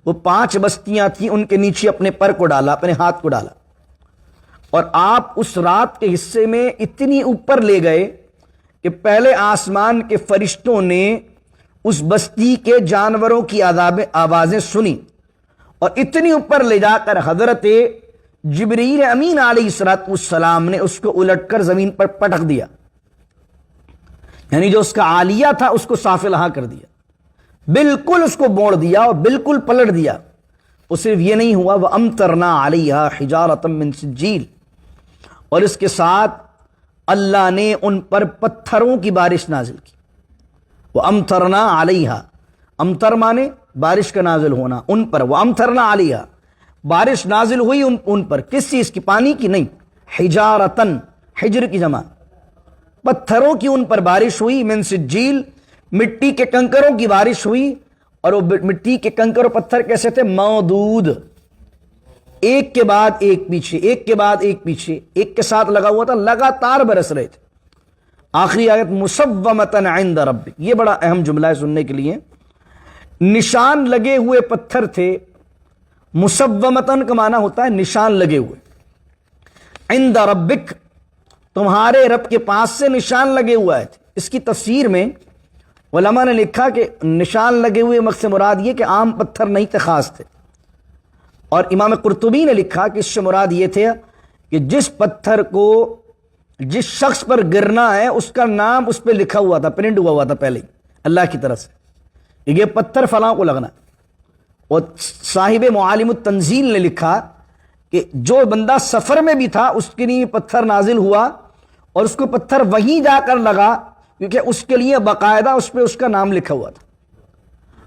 وہ 5 بستیاں تھیں ان کے نیچے اپنے پر کو ڈالا، اپنے ہاتھ کو ڈالا، اور آپ اس رات کے حصے میں اتنی اوپر لے گئے کہ پہلے آسمان کے فرشتوں نے اس بستی کے جانوروں کی آوازیں سنی، اور اتنی اوپر لے جا کر حضرت جبرائیل امین علیہ السلام نے اس کو الٹ کر زمین پر پٹک دیا، یعنی جو اس کا عالیہ تھا اس کو سافلہا کر دیا، بالکل اس کو موڑ دیا اور بالکل پلٹ دیا. اور صرف یہ نہیں ہوا، وَأَمْطَرْنَا عَلَيْهَا حِجَارَةً مِّن سِجِّيلٍ، اور اس کے ساتھ اللہ نے ان پر پتھروں کی بارش نازل کی. وَأَمْطَرْنَا عَلَيْهَا، امطر مانے بارش کا نازل ہونا، ان پر. وَأَمْطَرْنَا عَلَيْهَا، بارش نازل ہوئی ان پر، کس چیز کی؟ پانی کی نہیں، حجارتن، حجر کی جمع، پتھروں کی ان پر بارش ہوئی. من سجیل، مٹی کے کنکروں کی بارش ہوئی. اور وہ مٹی کے کنکر و پتھر کیسے تھے؟ مودود، ایک کے بعد ایک پیچھے، ایک کے بعد ایک پیچھے، ایک کے ساتھ لگا ہوا تھا، لگاتار برس رہے تھے. آخری آیت مسومۃ عند ربک، یہ بڑا اہم جملہ ہے سننے کے لیے. نشان لگے ہوئے پتھر تھے، مسومۃ کا معنی ہوتا ہے نشان لگے ہوئے. عند ربک، تمہارے رب کے پاس سے نشان لگے ہوئے تھے. اس کی تفسیر میں علماء نے لکھا کہ نشان لگے ہوئے مقصد سے مراد یہ کہ عام پتھر نہیں تھے، خاص تھے. اور امام قرطبی نے لکھا کہ اس سے مراد یہ تھے کہ جس پتھر کو جس شخص پر گرنا ہے اس کا نام اس پہ لکھا ہوا تھا، پرنٹ ہوا تھا پہلے اللہ کی طرف سے، یہ پتھر فلاں کو لگنا. اور صاحب معالم التنزیل نے لکھا کہ جو بندہ سفر میں بھی تھا اس کے لیے پتھر نازل ہوا، اور اس کو پتھر وہیں جا کر لگا کیونکہ اس کے لیے باقاعدہ اس پہ اس کا نام لکھا ہوا تھا.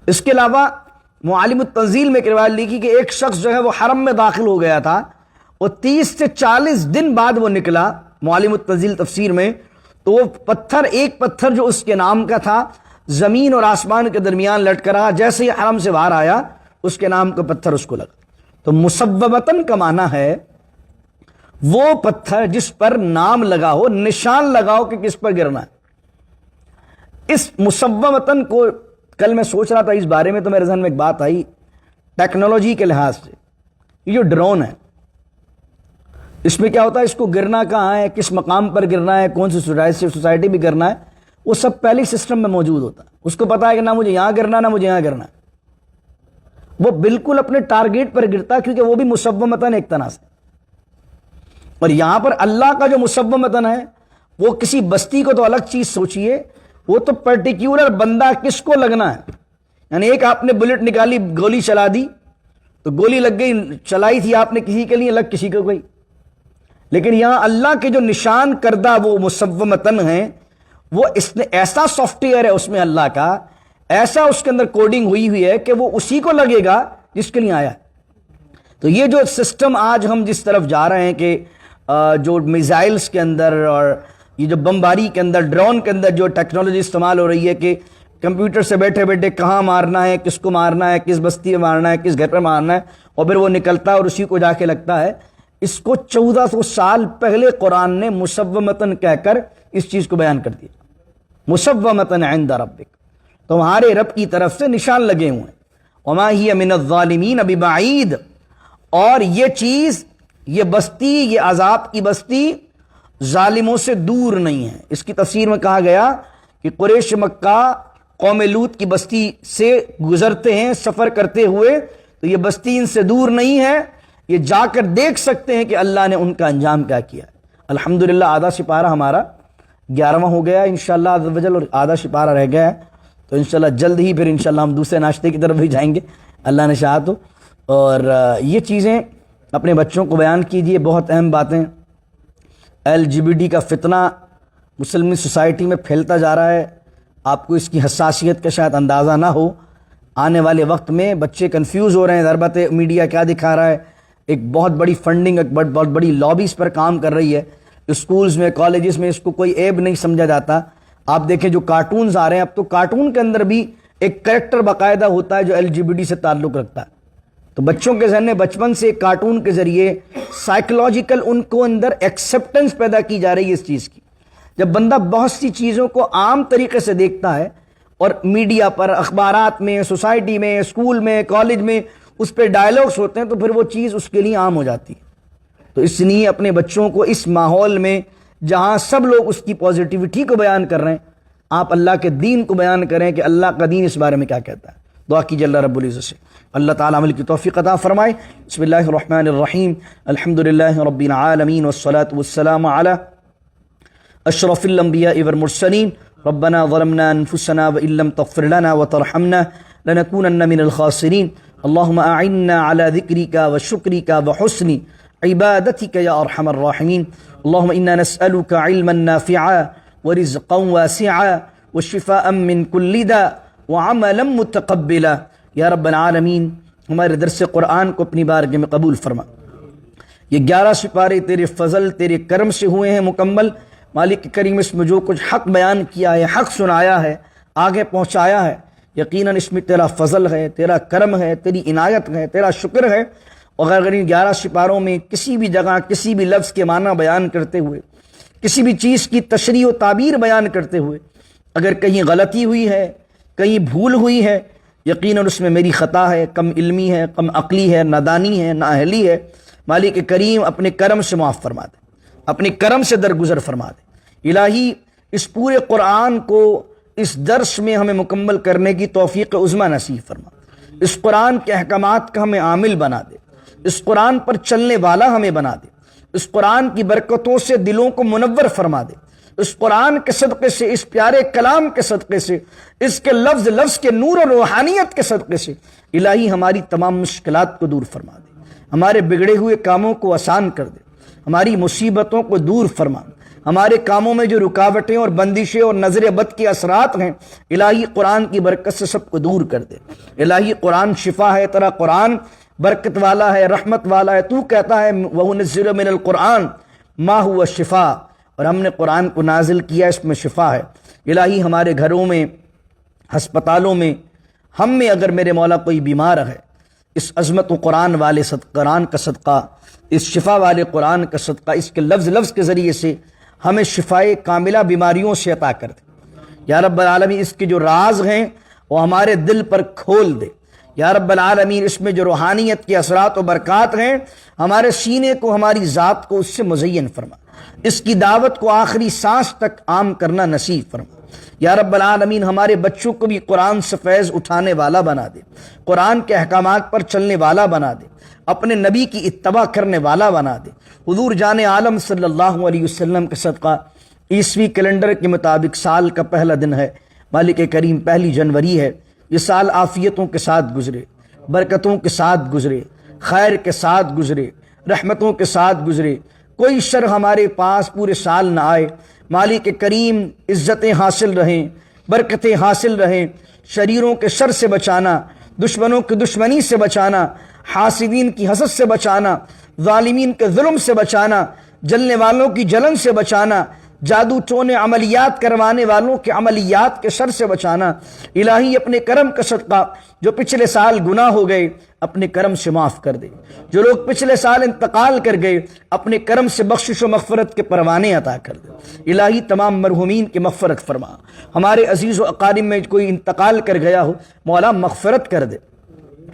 اس کے علاوہ معالم التنزیل میں روایت لکھی کہ ایک شخص جو ہے وہ حرم میں داخل ہو گیا تھا، اور 30 سے 40 دن بعد وہ نکلا. معالم التنزیل تفسیر میں تو وہ پتھر، ایک پتھر جو اس کے نام کا تھا، زمین اور آسمان کے درمیان لٹک رہا، جیسے ہی حرم سے باہر آیا اس کے نام کا پتھر اس کو لگا. تو مسومۃ کا معنی ہے وہ پتھر جس پر نام لگا ہو، نشان لگا ہو کہ کس پر گرنا ہے. اس مسومۃ کو کل میں سوچ رہا تھا اس بارے میں، تو میرے ذہن میں ایک بات آئی ٹیکنالوجی کے لحاظ سے. یہ جو ڈرون ہے اس میں کیا ہوتا ہے، اس کو گرنا کہاں ہے، کس مقام پر گرنا ہے، کون سی سوسائٹی بھی گرنا ہے، وہ سب پہلے سسٹم میں موجود ہوتا ہے. اس کو پتا ہے کہ نہ مجھے یہاں گرنا نہ مجھے یہاں گرنا. وہ بالکل اپنے ٹارگیٹ پر گرتا ہے کیونکہ وہ بھی مسومتاً ایک طرح سے. اور یہاں پر اللہ کا جو مسومتاً ہے وہ کسی بستی کو تو الگ چیز سوچئے, وہ تو پرٹیکیولر بندہ کس کو لگنا ہے. یعنی ایک آپ نے بلٹ نکالی, گولی چلا دی تو گولی لگ گئی, چلائی تھی آپ نے کسی کے لیے, لگ کسی کو گئی. لیکن یہاں اللہ کے جو نشان کردہ وہ مسومتاً ہیں, وہ اس نے ایسا سافٹ ویئر ہے اس میں اللہ کا, ایسا اس کے اندر کوڈنگ ہوئی ہے کہ وہ اسی کو لگے گا جس کے لیے آیا ہے. تو یہ جو سسٹم آج ہم جس طرف جا رہے ہیں کہ جو میزائلز کے اندر اور یہ جو بمباری کے اندر, ڈرون کے اندر جو ٹیکنالوجی استعمال ہو رہی ہے کہ کمپیوٹر سے بیٹھے بیٹھے کہاں مارنا ہے, کس کو مارنا ہے, کس بستی میں مارنا ہے, کس گھر پہ مارنا ہے, اور پھر وہ نکلتا ہے اور اسی کو جا کے لگتا ہے. اس کو 1400 سال پہلے قرآن نے مسومتاً کہہ کر اس چیز کو بیان کر دیا. مسومتاً عند ربک, تمہارے رب کی طرف سے نشان لگے ہوئے ہیں. وما ہی من الظالمین ببعید, اور یہ چیز, یہ بستی, یہ عذاب کی بستی ظالموں سے دور نہیں ہے. اس کی تفسیر میں کہا گیا کہ قریش مکہ قوم لوط کی بستی سے گزرتے ہیں سفر کرتے ہوئے, تو یہ بستی ان سے دور نہیں ہے, یہ جا کر دیکھ سکتے ہیں کہ اللہ نے ان کا انجام کیا کیا ہے. الحمدللہ آدھا سپارہ ہمارا 11واں ہو گیا انشاءاللہ عز و جل, اور آدھا سپارہ رہ گیا ہے. تو انشاءاللہ جلد ہی پھر انشاءاللہ ہم دوسرے ناشتے کی طرف بھی جائیں گے اللہ نے چاہا تو. اور یہ چیزیں اپنے بچوں کو بیان کیجئے, بہت اہم باتیں. LGBT کا فتنہ مسلم سوسائٹی میں پھیلتا جا رہا ہے. آپ کو اس کی حساسیت کا شاید اندازہ نہ ہو. آنے والے وقت میں بچے کنفیوز ہو رہے ہیں, ضربت میڈیا کیا دکھا رہا ہے. ایک بہت بڑی فنڈنگ, ایک بہت بڑی لابیز پر کام کر رہی ہے. اسکولز میں, کالجز میں اس کو کوئی عیب نہیں سمجھا جاتا. آپ دیکھیں جو کارٹونز آ رہے ہیں, اب تو کارٹون کے اندر بھی ایک کریکٹر باقاعدہ ہوتا ہے جو LGBT سے تعلق رکھتا ہے. تو بچوں کے ذہن میں بچپن سے ایک کارٹون کے ذریعے سائیکولوجیکل ان کو اندر ایکسیپٹنس پیدا کی جا رہی ہے اس چیز کی. جب بندہ بہت سی چیزوں کو عام طریقے سے دیکھتا ہے اور میڈیا پر, اخبارات میں, سوسائٹی میں, اسکول میں, کالج میں اس پہ ڈائلاگس ہوتے ہیں, تو پھر وہ چیز اس کے لیے عام ہو جاتی ہے. تو اس لیے اپنے بچوں کو اس ماحول میں جہاں سب لوگ اس کی پازیٹیوٹی کو بیان کر رہے ہیں, آپ اللہ کے دین کو بیان کریں کہ اللہ کا دین اس بارے میں کیا کہتا ہے. دعا کیجیے اللہ رب العزت سے اللہ تعالیٰ عمل کی توفیق عطا فرمائے. بسم اللہ الرحمن الرحیم, الحمدللہ رب العالمین والصلاة والسلام علی اشرف الانبیاء والمرسلین. ربنا ظلمنا انفسنا وان لم تغفر لنا وترحمنا لنكونن من الخاسرین. اللهم اعنا على ذکرک وشکرک وحسن عبادتك يا ارحم الراحمین. اللهم انا نسألك علما نافعا ورزقا واسعا وشفاء من كل داء وعملا متقبلا. یا رب العالمین, ہمارے درس قرآن کو اپنی بارگاہ میں قبول فرما. یہ 11 سپارے تیرے فضل, تیرے کرم سے ہوئے ہیں مکمل. مالک کریم اس میں جو کچھ حق بیان کیا ہے, حق سنایا ہے, آگے پہنچایا ہے, یقیناً اس میں تیرا فضل ہے, تیرا کرم ہے, تیری عنایت ہے, تیرا شکر ہے. اگر ان 11 سپاروں میں کسی بھی جگہ کسی بھی لفظ کے معنی بیان کرتے ہوئے, کسی بھی چیز کی تشریح و تعبیر بیان کرتے ہوئے اگر کہیں غلطی ہوئی ہے, کہیں بھول ہوئی ہے, یقیناً اس میں میری خطا ہے, کم علمی ہے, کم عقلی ہے, نادانی ہے, نااہلی ہے. مالک کریم اپنے کرم سے معاف فرما دے, اپنے کرم سے درگزر فرما دے. الہی اس پورے قرآن کو اس درس میں ہمیں مکمل کرنے کی توفیق عظمیٰ نصیب فرما. اس قرآن کے احکامات کا ہمیں عامل بنا دے, اس قرآن پر چلنے والا ہمیں بنا دے. اس قرآن کی برکتوں سے دلوں کو منور فرما دے. اس قرآن کے صدقے سے, اس پیارے کلام کے صدقے سے, اس کے لفظ لفظ کے نور و روحانیت کے صدقے سے الہی ہماری تمام مشکلات کو دور فرما دے, ہمارے بگڑے ہوئے کاموں کو آسان کر دے, ہماری مصیبتوں کو دور فرما. ہمارے کاموں میں جو رکاوٹیں اور بندشیں اور نظر بد کے اثرات ہیں الہی قرآن کی برکت سے سب کو دور کر دے. الہی قرآن شفا ہے, تیرا قرآن برکت والا ہے, رحمت والا ہے. تو کہتا ہے وَنُنَزِّلُ مِنَ الْقُرْآنِ مَا هُوَ شِفَاء, اور ہم نے قرآن کو نازل کیا, اس میں شفا ہے. الہی ہمارے گھروں میں, ہسپتالوں میں, ہم میں اگر میرے مولا کوئی بیمار ہے, اس عظمت و قرآن والے قرآن کا صدقہ, اس شفا والے قرآن کا صدقہ, اس کے لفظ لفظ کے ذریعے سے ہمیں شفائے کاملہ بیماریوں سے عطا کر دے. یا رب العالمین اس کے جو راز ہیں وہ ہمارے دل پر کھول دے. یا رب العالمین اس میں جو روحانیت کے اثرات و برکات ہیں ہمارے سینے کو, ہماری ذات کو اس سے مزین فرما. اس کی دعوت کو آخری سانس تک عام کرنا نصیب فرما. یا رب العالمین ہمارے بچوں کو بھی قرآن سے فیض اٹھانے والا بنا دے، قرآن کے احکامات پر چلنے والا بنا دے، اپنے نبی کی اتباع کرنے والا بنا دے۔ حضور جان عالم صلی اللہ علیہ وسلم کے صدقہ عیسوی کیلنڈر کے مطابق سال کا پہلا دن ہے، مالک کریم 1 جنوری ہے۔ یہ سال عافیتوں کے ساتھ گزرے، برکتوں کے ساتھ گزرے، خیر کے ساتھ گزرے، رحمتوں کے ساتھ گزرے، کوئی شر ہمارے پاس پورے سال نہ آئے۔ مالک کریم عزتیں حاصل رہیں، برکتیں حاصل رہیں، شریروں کے شر سے بچانا، دشمنوں کی دشمنی سے بچانا، حاسدین کی حسد سے بچانا، ظالمین کے ظلم سے بچانا، جلنے والوں کی جلن سے بچانا، جادو ٹونے عملیات کروانے والوں کے عملیات کے شر سے بچانا۔ الہی اپنے کرم کا صدقہ جو پچھلے سال گناہ ہو گئے اپنے کرم سے معاف کر دے، جو لوگ پچھلے سال انتقال کر گئے اپنے کرم سے بخشش و مغفرت کے پروانے عطا کر دے۔ الہی تمام مرحومین کی مغفرت فرما، ہمارے عزیز و اقارب میں کوئی انتقال کر گیا ہو مولا مغفرت کر دے۔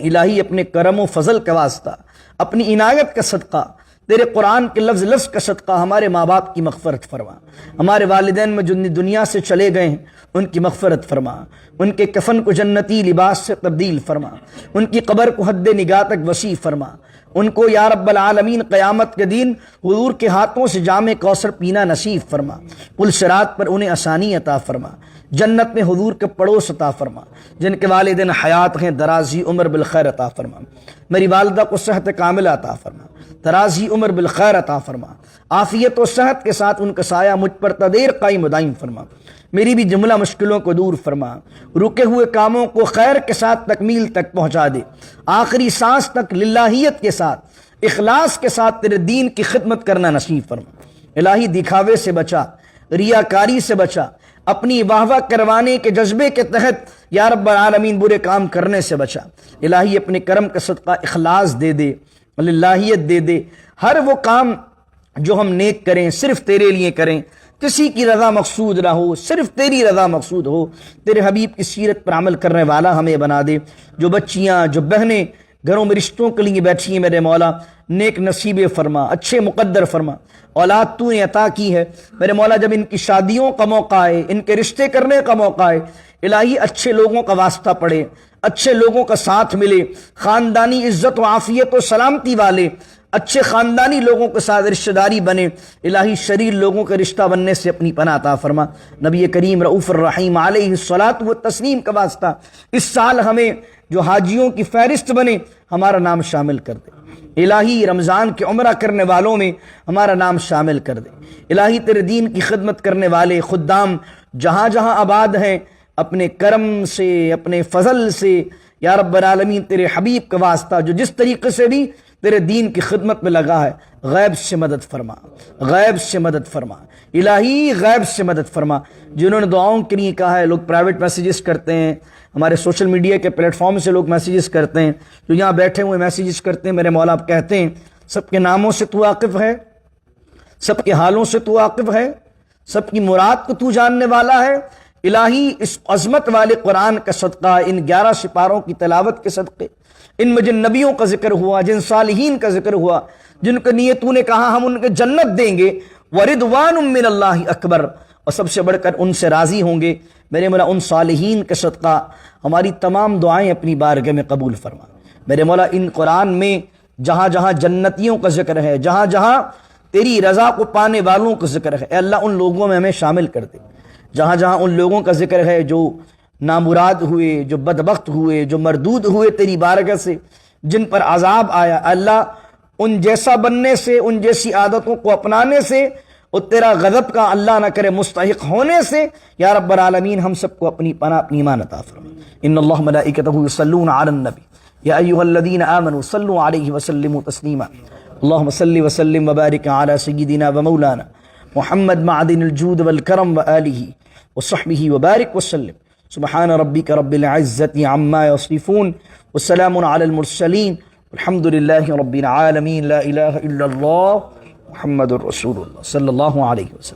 الہی اپنے کرم و فضل کا واسطہ، اپنی عنایت کا صدقہ، تیرے قرآن کے لفظ لفظ کا صدقہ ہمارے ماں باپ کی مغفرت فرما، ہمارے والدین میں جو دنیا سے چلے گئے ہیں ان کی مغفرت فرما، ان کے کفن کو جنتی لباس سے تبدیل فرما، ان کی قبر کو حد نگاہ تک وسیع فرما، ان کو یا رب العالمین قیامت کے دن حضور کے ہاتھوں سے جام کوثر پینا نصیب فرما، پل صراط پر انہیں آسانی عطا فرما، جنت میں حضور کے پڑوس عطا فرما، جن کے والدین حیات ہیں درازی عمر بالخیر عطا فرما، میری والدہ کو صحت کاملہ عطا فرما، درازی عمر بالخیر عطا فرما، عافیت و صحت کے ساتھ ان کا سایہ مجھ پر تدیر قائم و دائم فرما، میری بھی جملہ مشکلوں کو دور فرما، رکے ہوئے کاموں کو خیر کے ساتھ تکمیل تک پہنچا دے، آخری سانس تک للہیت کے ساتھ اخلاص کے ساتھ تیرے دین کی خدمت کرنا نصیب فرما۔ الہی دکھاوے سے بچا، ریاکاری سے بچا، اپنی واہ واہ کروانے کے جذبے کے تحت یا رب العالمین برے کام کرنے سے بچا۔ الہی اپنے کرم کا صدقہ اخلاص دے دے، للہیت دے دے، ہر وہ کام جو ہم نیک کریں صرف تیرے لیے کریں، کسی کی رضا مقصود نہ ہو، صرف تیری رضا مقصود ہو، تیرے حبیب کی سیرت پر عمل کرنے والا ہمیں بنا دے۔ جو بچیاں جو بہنیں گھروں میں رشتوں کے لیے بیٹھی ہیں میرے مولا نیک نصیب فرما، اچھے مقدر فرما، اولاد تو نے عطا کی ہے میرے مولا، جب ان کی شادیوں کا موقع آئے، ان کے رشتے کرنے کا موقع آئے، الہی اچھے لوگوں کا واسطہ پڑے، اچھے لوگوں کا ساتھ ملے، خاندانی عزت و عافیت و سلامتی والے اچھے خاندانی لوگوں کے ساتھ رشتہ داری بنے۔ الہی شریر لوگوں کے رشتہ بننے سے اپنی پناہ عطا فرما۔ نبی کریم رؤوف الرحیم علیہ الصلاۃ والتسلیم کا واسطہ اس سال ہمیں جو حاجیوں کی فہرست بنے ہمارا نام شامل کر دے۔ الہی رمضان کے عمرہ کرنے والوں میں ہمارا نام شامل کر دے۔ الہی تیرے دین کی خدمت کرنے والے خدام جہاں جہاں آباد ہیں اپنے کرم سے اپنے فضل سے یا رب العالمین تیرے حبیب کا واسطہ جو جس طریقے سے بھی تیرے دین کی خدمت میں لگا ہے غیب سے مدد فرما، غیب سے مدد فرما، الہی غیب سے مدد فرما۔ جنہوں نے دعاؤں کے لیے کہا ہے، لوگ پرائیویٹ میسیجز کرتے ہیں، ہمارے سوشل میڈیا کے پلیٹ فارم سے لوگ میسیجز کرتے ہیں، جو یہاں بیٹھے ہوئے میسیجز کرتے ہیں، میرے مولا آپ کہتے ہیں سب کے ناموں سے تو واقف ہے، سب کے حالوں سے تو واقف ہے، سب کی مراد کو تو جاننے والا ہے۔ الہی اس عظمت والے قرآن کا صدقہ، ان 11 سپاروں کی تلاوت کے صدقے، ان میں جن نبیوں کا ذکر ہوا، جن صالحین کا ذکر ہوا، جن کو نیے تو نے کہا ہم ان کے جنت دیں گے، وردوان من اللہ اکبر، اور سب سے بڑھ کر ان سے راضی ہوں گے، میرے مولا ان صالحین کے صدقہ ہماری تمام دعائیں اپنی بارگاہ میں قبول فرما۔ میرے مولا ان قرآن میں جہاں جہاں جنتیوں کا ذکر ہے، جہاں جہاں تیری رضا کو پانے والوں کا ذکر ہے، اے اللہ ان لوگوں میں ہمیں شامل کر دے۔ جہاں جہاں ان لوگوں کا ذکر ہے جو نامراد ہوئے، جو بدبخت ہوئے، جو مردود ہوئے تیری بارگاہ سے، جن پر عذاب آیا، اللہ ان جیسا بننے سے، ان جیسی عادتوں کو اپنانے سے اور تیرا غضب کا اللہ نہ کرے مستحق ہونے سے یا رب العالمین ہم سب کو اپنی پناہ اپنی ایمان عطا فرما۔ ان اللہ ملائکتہ یصلون علی النبی یا ایھا الذین آمنوا صلوا علیہ وسلموا تسلیما۔ اللہم صل وسلم وبارک علی سیدنا ومولانا محمد معدن الجود والکرم وآلہ وصحبہ وبارک وسلم۔ سبحان ربک رب العزت عما یصفون والسلام علی المرسلین الحمد للہ رب العالمین۔ لا الہ الا اللہ محمد الرسول اللہ صلی اللہ علیہ وسلم۔